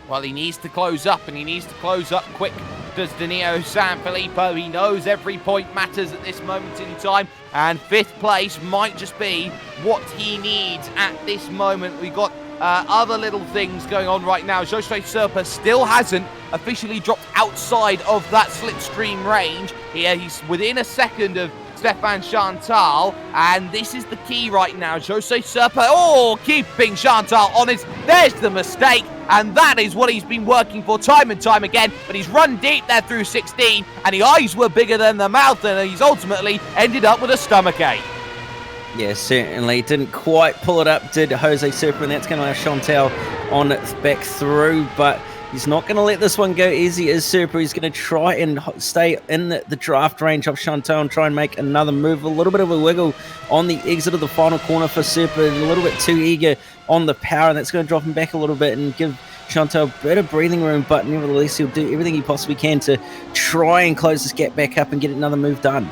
Well, he needs to close up, and he needs to close up quick. Does Danilo Sanfilippo. He knows every point matters at this moment in time, and 5th place might just be what he needs at this moment. We've got other little things going on right now. Jose Serpa still hasn't officially dropped outside of that slipstream range. Here, he's within a second of Stefan Chantal, and this is the key right now. Jose Serpa, keeping Chantal honest. There's the mistake, and that is what he's been working for time and time again. But he's run deep there through 16, and the eyes were bigger than the mouth, and he's ultimately ended up with a stomachache. Yeah, certainly didn't quite pull it up, did Jose Serpa, and that's going to allow Chantal on back through, but he's not going to let this one go easy as Serpa. He's going to try and stay in the draft range of Chantal and try and make another move. A little bit of a wiggle on the exit of the final corner for Serpa. A little bit too eager on the power, and that's going to drop him back a little bit and give Chantal a bit of breathing room, but nevertheless, he'll do everything he possibly can to try and close this gap back up and get another move done.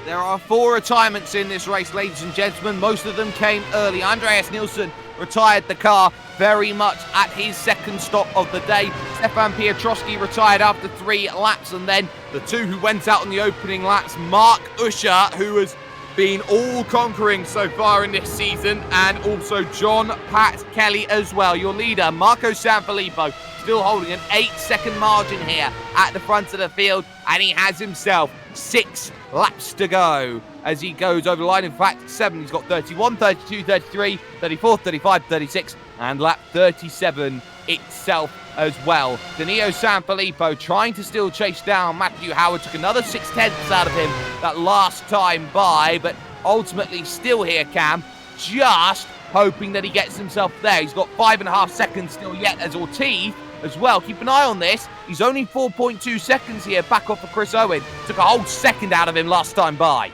There are 4 retirements in this race, ladies and gentlemen. Most of them came early. Andreas Nielsen retired the car very much at his 2nd stop of the day. Stefan Piotrowski retired after 3 laps, and then the 2 who went out on the opening laps, Mark Usher, who has been all-conquering so far in this season, and also John Pat Kelly as well. Your leader, Marco Sanfilippo, still holding an 8-second margin here at the front of the field, and he has himself 6 laps to go as he goes over the line. In fact, 7. He's got 31, 32, 33, 34, 35, 36, and lap 37 itself as well. Danilo Sanfilippo trying to still chase down Matthew Howard. Took another 0.6 out of him that last time by, but ultimately still here, Cam, just hoping that he gets himself there. He's got 5.5 seconds still yet as Ortiz as well. Keep an eye on this. He's only 4.2 seconds here back off of Chris Owen. Took a whole second out of him last time by.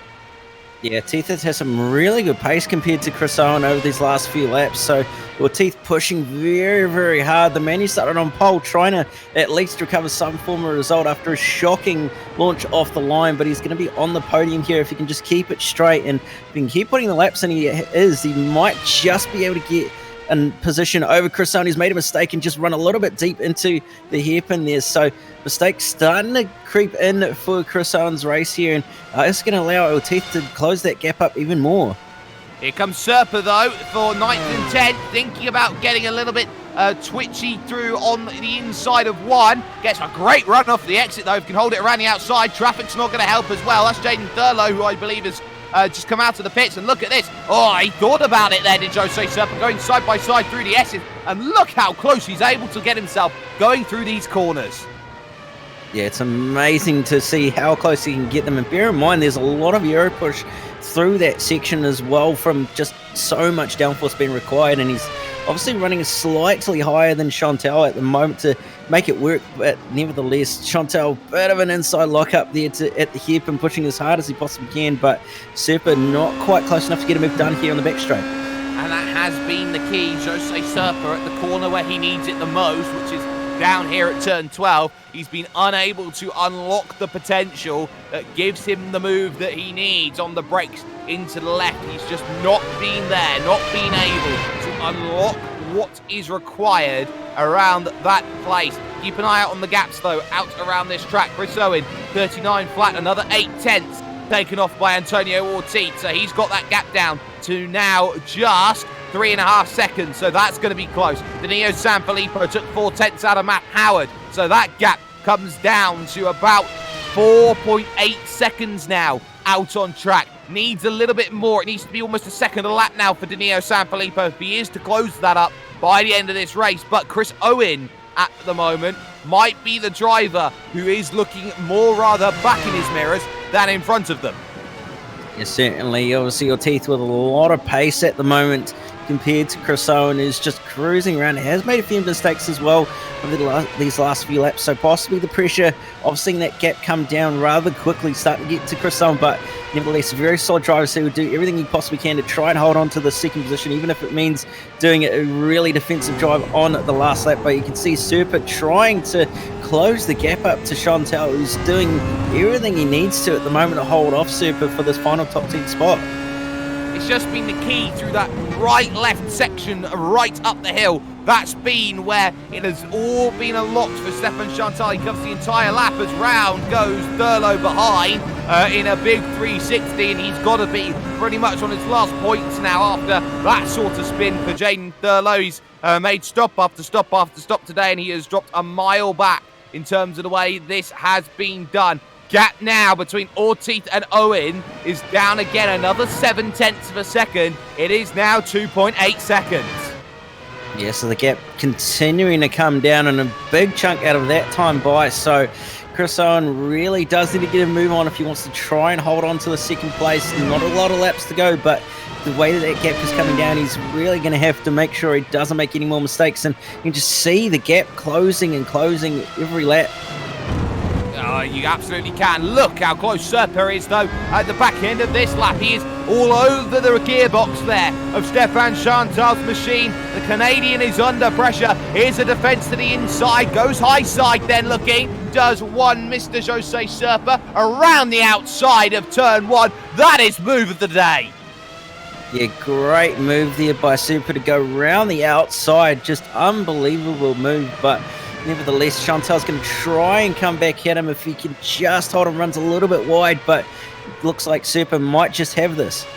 Yeah, Teeth has some really good pace compared to Chris Owen over these last few laps. So Teeth pushing very, very hard. The man who started on pole trying to at least recover some form of result after a shocking launch off the line. But he's going to be on the podium here if he can just keep it straight. And if he can keep putting the laps in he might just be able to get in position over Chris Owen. He's made a mistake and just run a little bit deep into the hairpin there. So mistakes starting to creep in for Chris Owen's race here, and it's going to allow Ortiz to close that gap up even more. Here comes Serpa, though, for 9th and 10th, thinking about getting a little bit twitchy through on the inside of 1. Gets a great run off the exit, though. If can hold it around the outside, traffic's not going to help as well. That's Jaden Thurlow, who I believe has just come out of the pits, and look at this. Oh, he thought about it there, did Jose Serpa, going side by side through the S's, and look how close he's able to get himself going through these corners. Yeah, it's amazing to see how close he can get them, and bear in mind there's a lot of Euro push through that section as well from just so much downforce being required, and he's obviously running slightly higher than Chantal at the moment to make it work, but nevertheless Chantal, bit of an inside lock up there at the hairpin, pushing as hard as he possibly can, but Serpa not quite close enough to get a move done here on the back straight. And that has been the key. Jose Serpa at the corner where he needs it the most, which is down here at turn 12. He's been unable to unlock the potential that gives him the move that he needs on the brakes into the left. He's just not been there, not been able to unlock what is required around that place. Keep an eye out on the gaps, though, out around this track. Chris Owen, 39 flat, another 8/10 taken off by Antonio Ortiz. So he's got that gap down to now just 3.5 seconds, so that's going to be close. Danilo Sanfilippo took 4/10 out of Matt Howard, so that gap comes down to about 4.8 seconds now out on track. Needs a little bit more. It needs to be almost a second a lap now for Danilo Sanfilippo if he is to close that up by the end of this race. But Chris Owen at the moment might be the driver who is looking more rather back in his mirrors than in front of them. Yeah, certainly. Obviously, Ortiz with a lot of pace at the moment compared to Chris Owen, who's just cruising around. He has made a few mistakes as well over these last few laps, so possibly the pressure of seeing that gap come down rather quickly starting to get to Chris Owen, but nevertheless, a very solid driver, so he would do everything he possibly can to try and hold on to the second position, even if it means doing a really defensive drive on the last lap. But you can see Serpa trying to close the gap up to Chantal, who's doing everything he needs to at the moment to hold off Serpa for this final top 10 spot. It's just been the key through that right-left section right up the hill. That's been where it has all been unlocked for Stefan Chantal. He covers the entire lap as round goes Thurlow behind in a big 360, and he's got to be pretty much on his last points now after that sort of spin for Jaden Thurlow. He's made stop after stop after stop today, and he has dropped a mile back in terms of the way this has been done. Gap now between Ortiz and Owen is down again another 7/10 of a second. It is now 2.8 seconds. Yeah, so the gap continuing to come down, and a big chunk out of that time by. So Chris Owen really does need to get a move on if he wants to try and hold on to the second place. Not a lot of laps to go, but the way that gap is coming down, he's really going to have to make sure he doesn't make any more mistakes. And you can just see the gap closing and closing every lap. Oh, you absolutely can. Look how close Serpa is, though, at the back end of this lap. He is all over the gearbox there of Stefan Chantal's machine. The Canadian is under pressure. Here's a defence to the inside. Goes high side then looking. Does one Mr. Jose Serpa around the outside of turn 1. That is move of the day. Yeah, great move there by Serpa to go around the outside. Just unbelievable move, but nevertheless, Chantal's going to try and come back at him if he can just hold him. Runs a little bit wide, but looks like Serpa might just have this.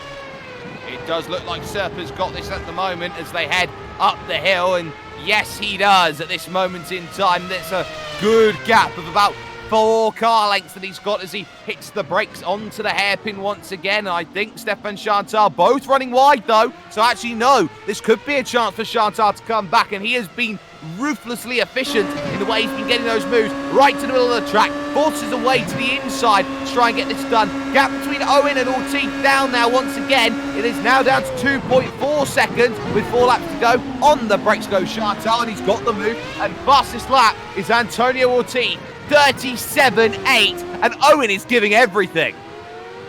It does look like Serpa's got this at the moment as they head up the hill, and yes, he does at this moment in time. That's a good gap of about 4 car lengths that he's got as he hits the brakes onto the hairpin once again. I think Stefan Chantal both running wide, though, so actually, no, this could be a chance for Chantal to come back, and he has been ruthlessly efficient in the way he's been getting those moves right to the middle of the track, forces away to the inside to try and get this done. Gap between Owen and Ortiz down now once again. It is now down to 2.4 seconds with 4 laps to go. On the brakes goes Chantal, and he's got the move, and fastest lap is Antonio Ortiz, 37.8, and Owen is giving everything.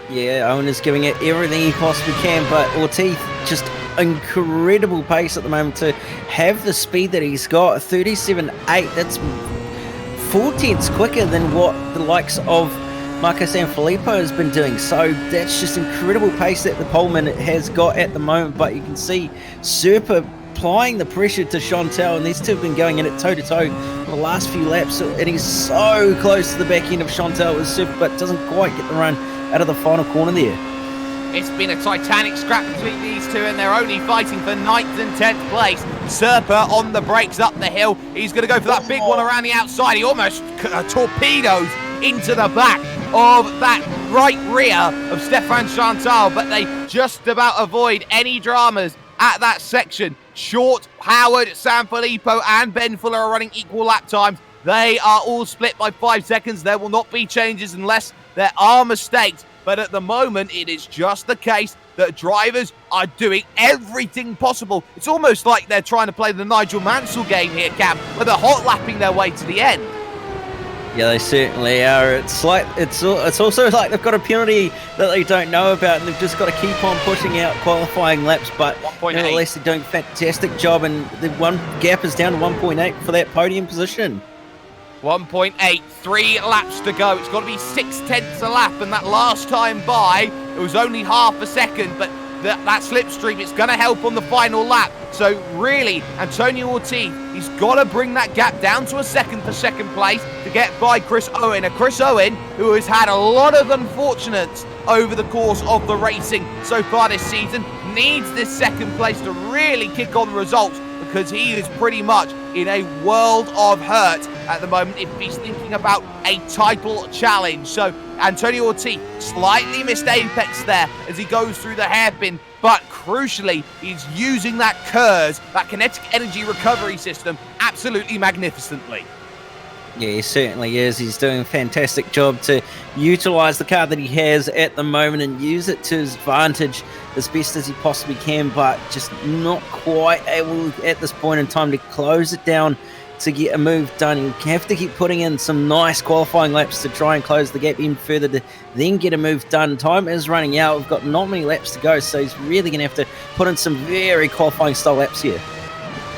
Yeah, Owen is giving it everything he possibly can, but Ortiz just incredible pace at the moment to have the speed that he's got. 37.8, that's 4/10 quicker than what the likes of Marco Sanfilippo has been doing, so that's just incredible pace that the Poleman has got at the moment. But you can see Serpa applying the pressure to Chantal, and these two have been going in it toe-to-toe the last few laps, and he's so close to the back end of Chantal with Surfer, but doesn't quite get the run out of the final corner there. It's been a titanic scrap between these two, and they're only fighting for 9th and 10th place. Serpa on the brakes up the hill. He's going to go for that big one around the outside. He almost torpedoes into the back of that right rear of Stefan Chantal, but they just about avoid any dramas at that section. Short, Howard, Sanfilippo and Ben Fuller are running equal lap times. They are all split by 5 seconds. There will not be changes unless there are mistakes. But at the moment, it is just the case that drivers are doing everything possible. It's almost like they're trying to play the Nigel Mansell game here, Cam, where they're hot lapping their way to the end. Yeah, they certainly are. It's also like they've got a penalty that they don't know about, and they've just got to keep on pushing out qualifying laps. But nevertheless, they're doing a fantastic job, and the one gap is down to 1.8 for that podium position. 1.8, 3 laps to go. It's got to be 6/10 a lap, and that last time by, it was only half a second, but that slipstream, it's going to help on the final lap. So really, Antonio Ortiz, he's got to bring that gap down to a second for second place to get by Chris Owen. And Chris Owen, who has had a lot of unfortunates over the course of the racing so far this season, needs this second place to really kick on the results, because he is pretty much in a world of hurt at the moment if he's thinking about a title challenge. So Antonio Ortiz slightly missed apex there as he goes through the hairpin, but crucially, he's using that KERS, that kinetic energy recovery system, absolutely magnificently. Yeah, he certainly is. He's doing a fantastic job to utilise the car that he has at the moment and use it to his advantage as best as he possibly can, but just not quite able at this point in time to close it down to get a move done. You have to keep putting in some nice qualifying laps to try and close the gap even further to then get a move done. Time is running out. We've got not many laps to go, so he's really going to have to put in some very qualifying style laps here.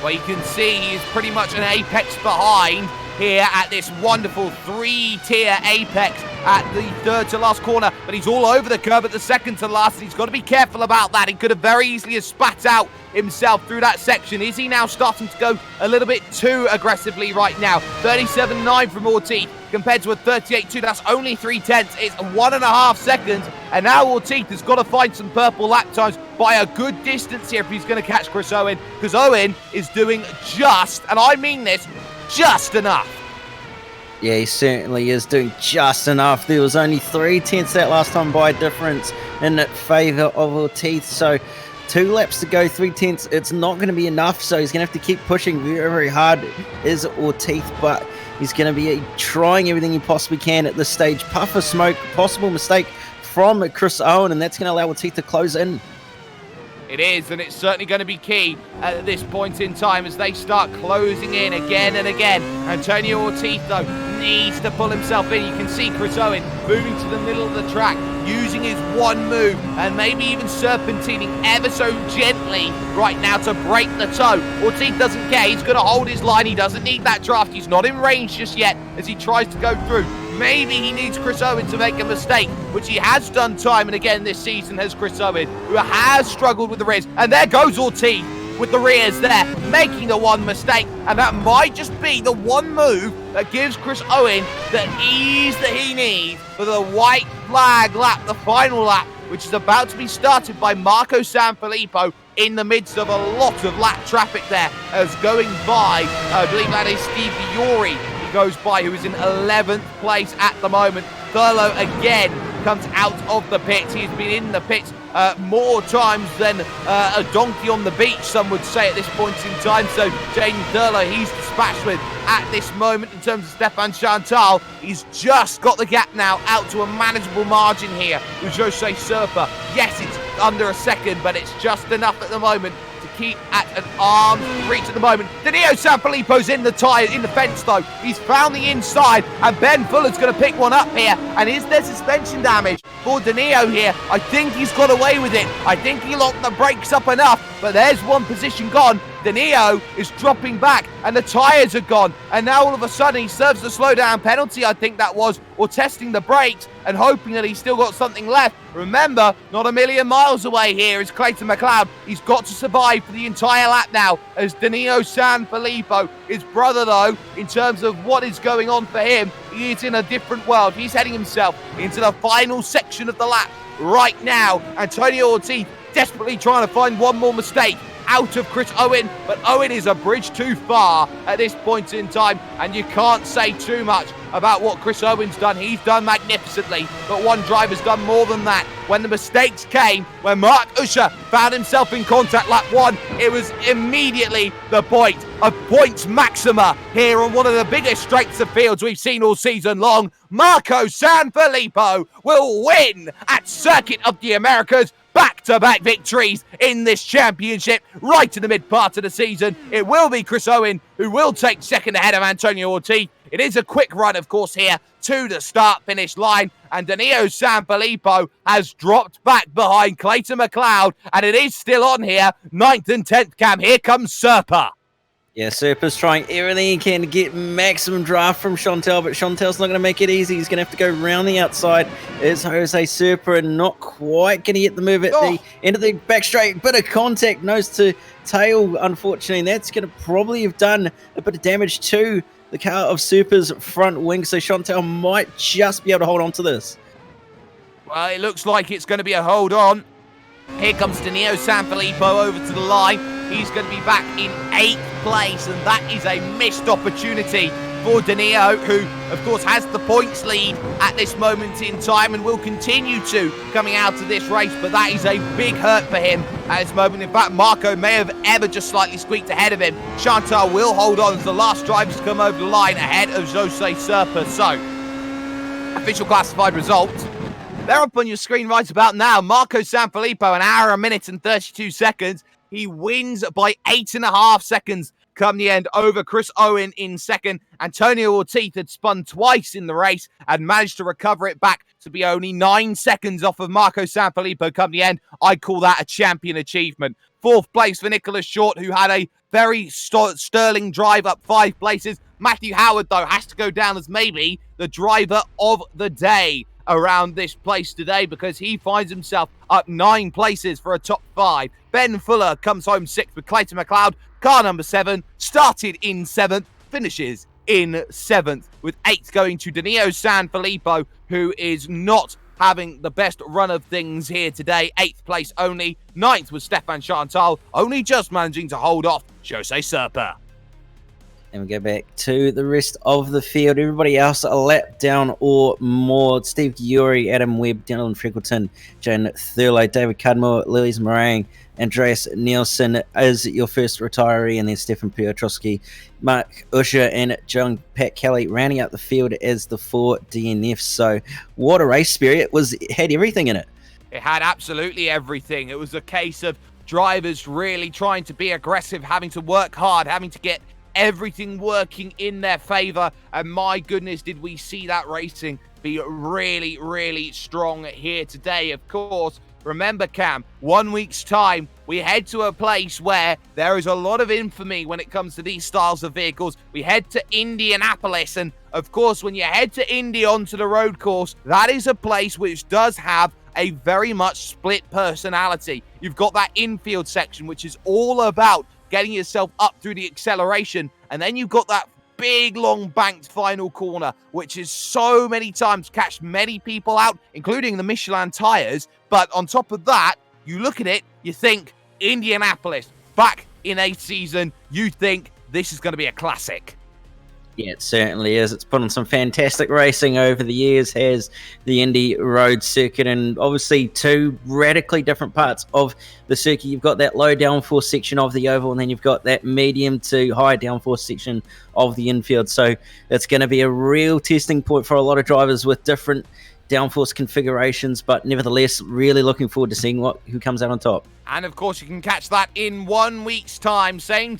Well, you can see he's pretty much an apex behind here at this wonderful 3-tier apex at the third to last corner, but he's all over the curb at the second to last, and he's got to be careful about that. He could have very easily spat out himself through that section. Is he now starting to go a little bit too aggressively right now? 37.9 from Ortiz compared to a 38.2. That's only 0.3. It's 1.5 seconds, and now Ortiz has got to find some purple lap times by a good distance here if he's going to catch Chris Owen, because Owen is doing just, and I mean this, just enough. Yeah, he certainly is doing just enough. There was only 0.3 that last time by difference in favour of Ortiz, so 2 laps to go, 0.3. It's not going to be enough, so he's going to have to keep pushing very, very hard, is Ortiz, but he's going to be trying everything he possibly can at this stage. Puff of smoke, possible mistake from Chris Owen, and that's going to allow Ortiz to close in. It is, and it's certainly going to be key at this point in time as they start closing in again and again. Antonio Ortiz, though, needs to pull himself in. You can see Chris Owen moving to the middle of the track, using his one move, and maybe even serpentining ever so gently right now to break the toe. Ortiz doesn't care. He's going to hold his line. He doesn't need that draft. He's not in range just yet as he tries to go through. Maybe he needs Chris Owen to make a mistake, which he has done time and again this season, has Chris Owen, who has struggled with the rears. And there goes Ortiz with the rears there, making the one mistake. And that might just be the one move that gives Chris Owen the ease that he needs for the white flag lap, the final lap, which is about to be started by Marco Sanfilippo in the midst of a lot of lap traffic there, as going by, I believe that is Steve Fiori. Goes by, who is in 11th place at the moment. Thurlow again comes out of the pits. He's been in the pits more times than a donkey on the beach, some would say at this point in time. So Jaden Thurlow, he's dispatched with at this moment in terms of Stefan Chantal. He's just got the gap now out to a manageable margin here with Jose Serpa. Yes, it's under a second, but it's just enough at the moment to keep at an arm's reach at the moment. Danilo Sanfilippo's in the tyre, in the fence though. He's found the inside, and Ben Fuller's going to pick one up here. And is there suspension damage for Danilo here? I think he's got away with it. I think he locked the brakes up enough, but there's one position gone. Danilo is dropping back and the tyres are gone. And now all of a sudden he serves the slowdown penalty, I think that was, or testing the brakes and hoping that he's still got something left. Remember, not a million miles away here is Clayton McLeod. He's got to survive for the entire lap now as Danilo Sanfilippo, his brother though, in terms of what is going on for him, he is in a different world. He's heading himself into the final section of the lap right now. Antonio Ortiz desperately trying to find one more mistake out of Chris Owen, but Owen is a bridge too far at this point in time, and you can't say too much about what Chris Owen's done. He's done magnificently, but one driver's done more than that. When the mistakes came, when Mark Usher found himself in contact lap 1, it was immediately the point of points maxima here on one of the biggest straights of fields we've seen all season long. Marco Sanfilippo will win at Circuit of the Americas. Back-to-back victories in this championship right in the mid part of the season. It will be Chris Owen who will take second ahead of Antonio Ortiz. It is a quick run, of course, here to the start-finish line. And Danilo Sanfilippo has dropped back behind Clayton McLeod. And it is still on here. 9th and 10th, Cam. Here comes Serpa. Yeah, Serpa's trying everything he can to get maximum draft from Chantel, but Chantel's not going to make it easy. He's going to have to go round the outside. It's Jose Serpa and not quite going to get the move at the end of the back straight. Bit of contact, nose to tail, unfortunately. And that's going to probably have done a bit of damage to the car of Serpa's front wing. So Chantel might just be able to hold on to this. Well, it looks like it's going to be a hold on. Here comes Danilo Sanfilippo over to the line. He's going to be back in 8th place, and that is a missed opportunity for Danilo, who, of course, has the points lead at this moment in time and will continue to coming out of this race, but that is a big hurt for him at this moment. In fact, Marco may have ever just slightly squeaked ahead of him. Chantal will hold on as the last drivers come over the line ahead of Jose Serpa. So, official classified results. They're up on your screen right about now. Marco Sanfilippo, 1 hour, 1 minute and 32 seconds. He wins by 8.5 seconds come the end over Chris Owen in second. Antonio Ortiz had spun twice in the race and managed to recover it back to be only 9 seconds off of Marco Sanfilippo come the end. I call that a champion achievement. 4th place for Nicholas Short, who had a very sterling drive up 5 places. Matthew Howard, though, has to go down as maybe the driver of the day around this place today because he finds himself up 9 places for a top 5. Ben Fuller comes home 6th with Clayton McLeod. Car number 7 started in 7th, finishes in 7th, with 8th going to Danilo Sanfilippo, who is not having the best run of things here today. 8th place only. 9th was Stefan Chantal, only just managing to hold off Jose Serpa. And we go back to the rest of the field. Everybody else a lap down or more. Steve Giuri, Adam Webb, Dylan Freckleton, Jane Thurlow, David Cudmore, Louise Moran, Andreas Nielsen is your first retiree, and then Stefan Piotrowski, Mark Usher, and John Pat Kelly rounding out the field as the 4 DNFs. So what a race, Spirit. It had everything in it. It had absolutely everything. It was a case of drivers really trying to be aggressive, having to work hard, having to get everything working in their favor, and my goodness, did we see that racing be really, really strong here today. Of course, remember, Cam, 1 week's time, we head to a place where there is a lot of infamy when it comes to these styles of vehicles. We head to Indianapolis, and of course, when you head to Indy onto the road course, that is a place which does have a very much split personality. You've got that infield section, which is all about getting yourself up through the acceleration, and then you've got that big long banked final corner, which is so many times catch many people out, including the Michelin tires. But on top of that, you look at it, you think Indianapolis back in a season, you think this is going to be a classic. Yeah, it certainly is. It's put on some fantastic racing over the years, has the Indy Road Circuit, and obviously 2 radically different parts of the circuit. You've got that low downforce section of the oval, and then you've got that medium to high downforce section of the infield. So it's going to be a real testing point for a lot of drivers with different downforce configurations, but nevertheless, really looking forward to seeing who comes out on top. And of course, you can catch that in 1 week's time, same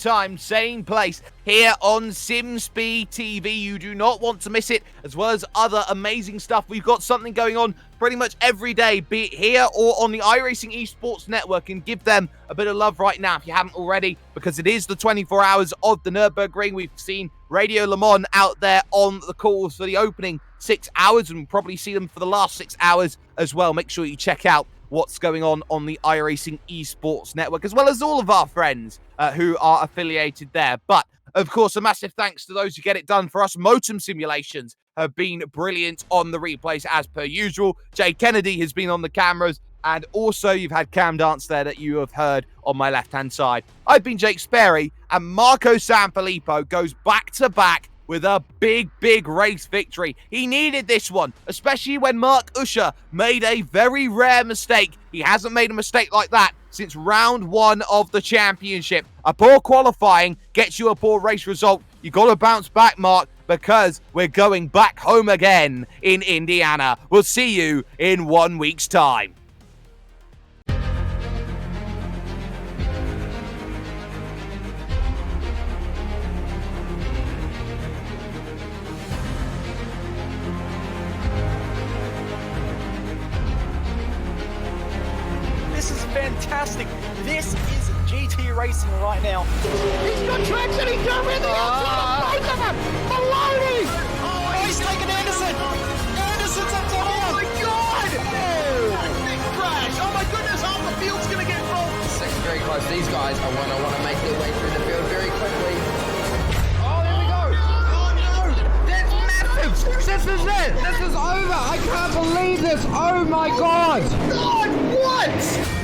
place, here on SimSpeed TV. You do not want to miss it, as well as other amazing stuff. We've got something going on pretty much every day, be it here or on the iRacing Esports Network, and give them a bit of love right now if you haven't already, because it is the 24 hours of the Nürburgring. We've seen Radio Le Mans out there on the calls for the opening 6 hours, and we'll probably see them for the last 6 hours as well. Make sure you check out what's going on the iRacing Esports Network, as well as all of our friends who are affiliated there. But, of course, a massive thanks to those who get it done for us. Motum Simulations have been brilliant on the replays, as per usual. Jay Kennedy has been on the cameras, and also you've had Cam Dance there that you have heard on my left-hand side. I've been Jake Sperry, and Marco Sanfilippo goes back-to-back with a big race victory. He needed this one, especially when Mark Usher made a very rare mistake. He hasn't made a mistake like that since round 1 of the championship. A poor qualifying gets you a poor race result. You got to bounce back, Mark, because we're going back home again in Indiana. We'll see you in 1 week's time. This is fantastic. This is GT racing right now. He's got traction, he's got with the outside of both of them! Maloney! Oh, he's taken Anderson! Anderson's up to Oh my god! Big crash! Oh my goodness, half the field's gonna get full! Second very close. These guys are want to make their way through the field very quickly. Oh, here we go! Oh no! That's massive! This is it! This is over! I can't believe this! Oh my god! God, what?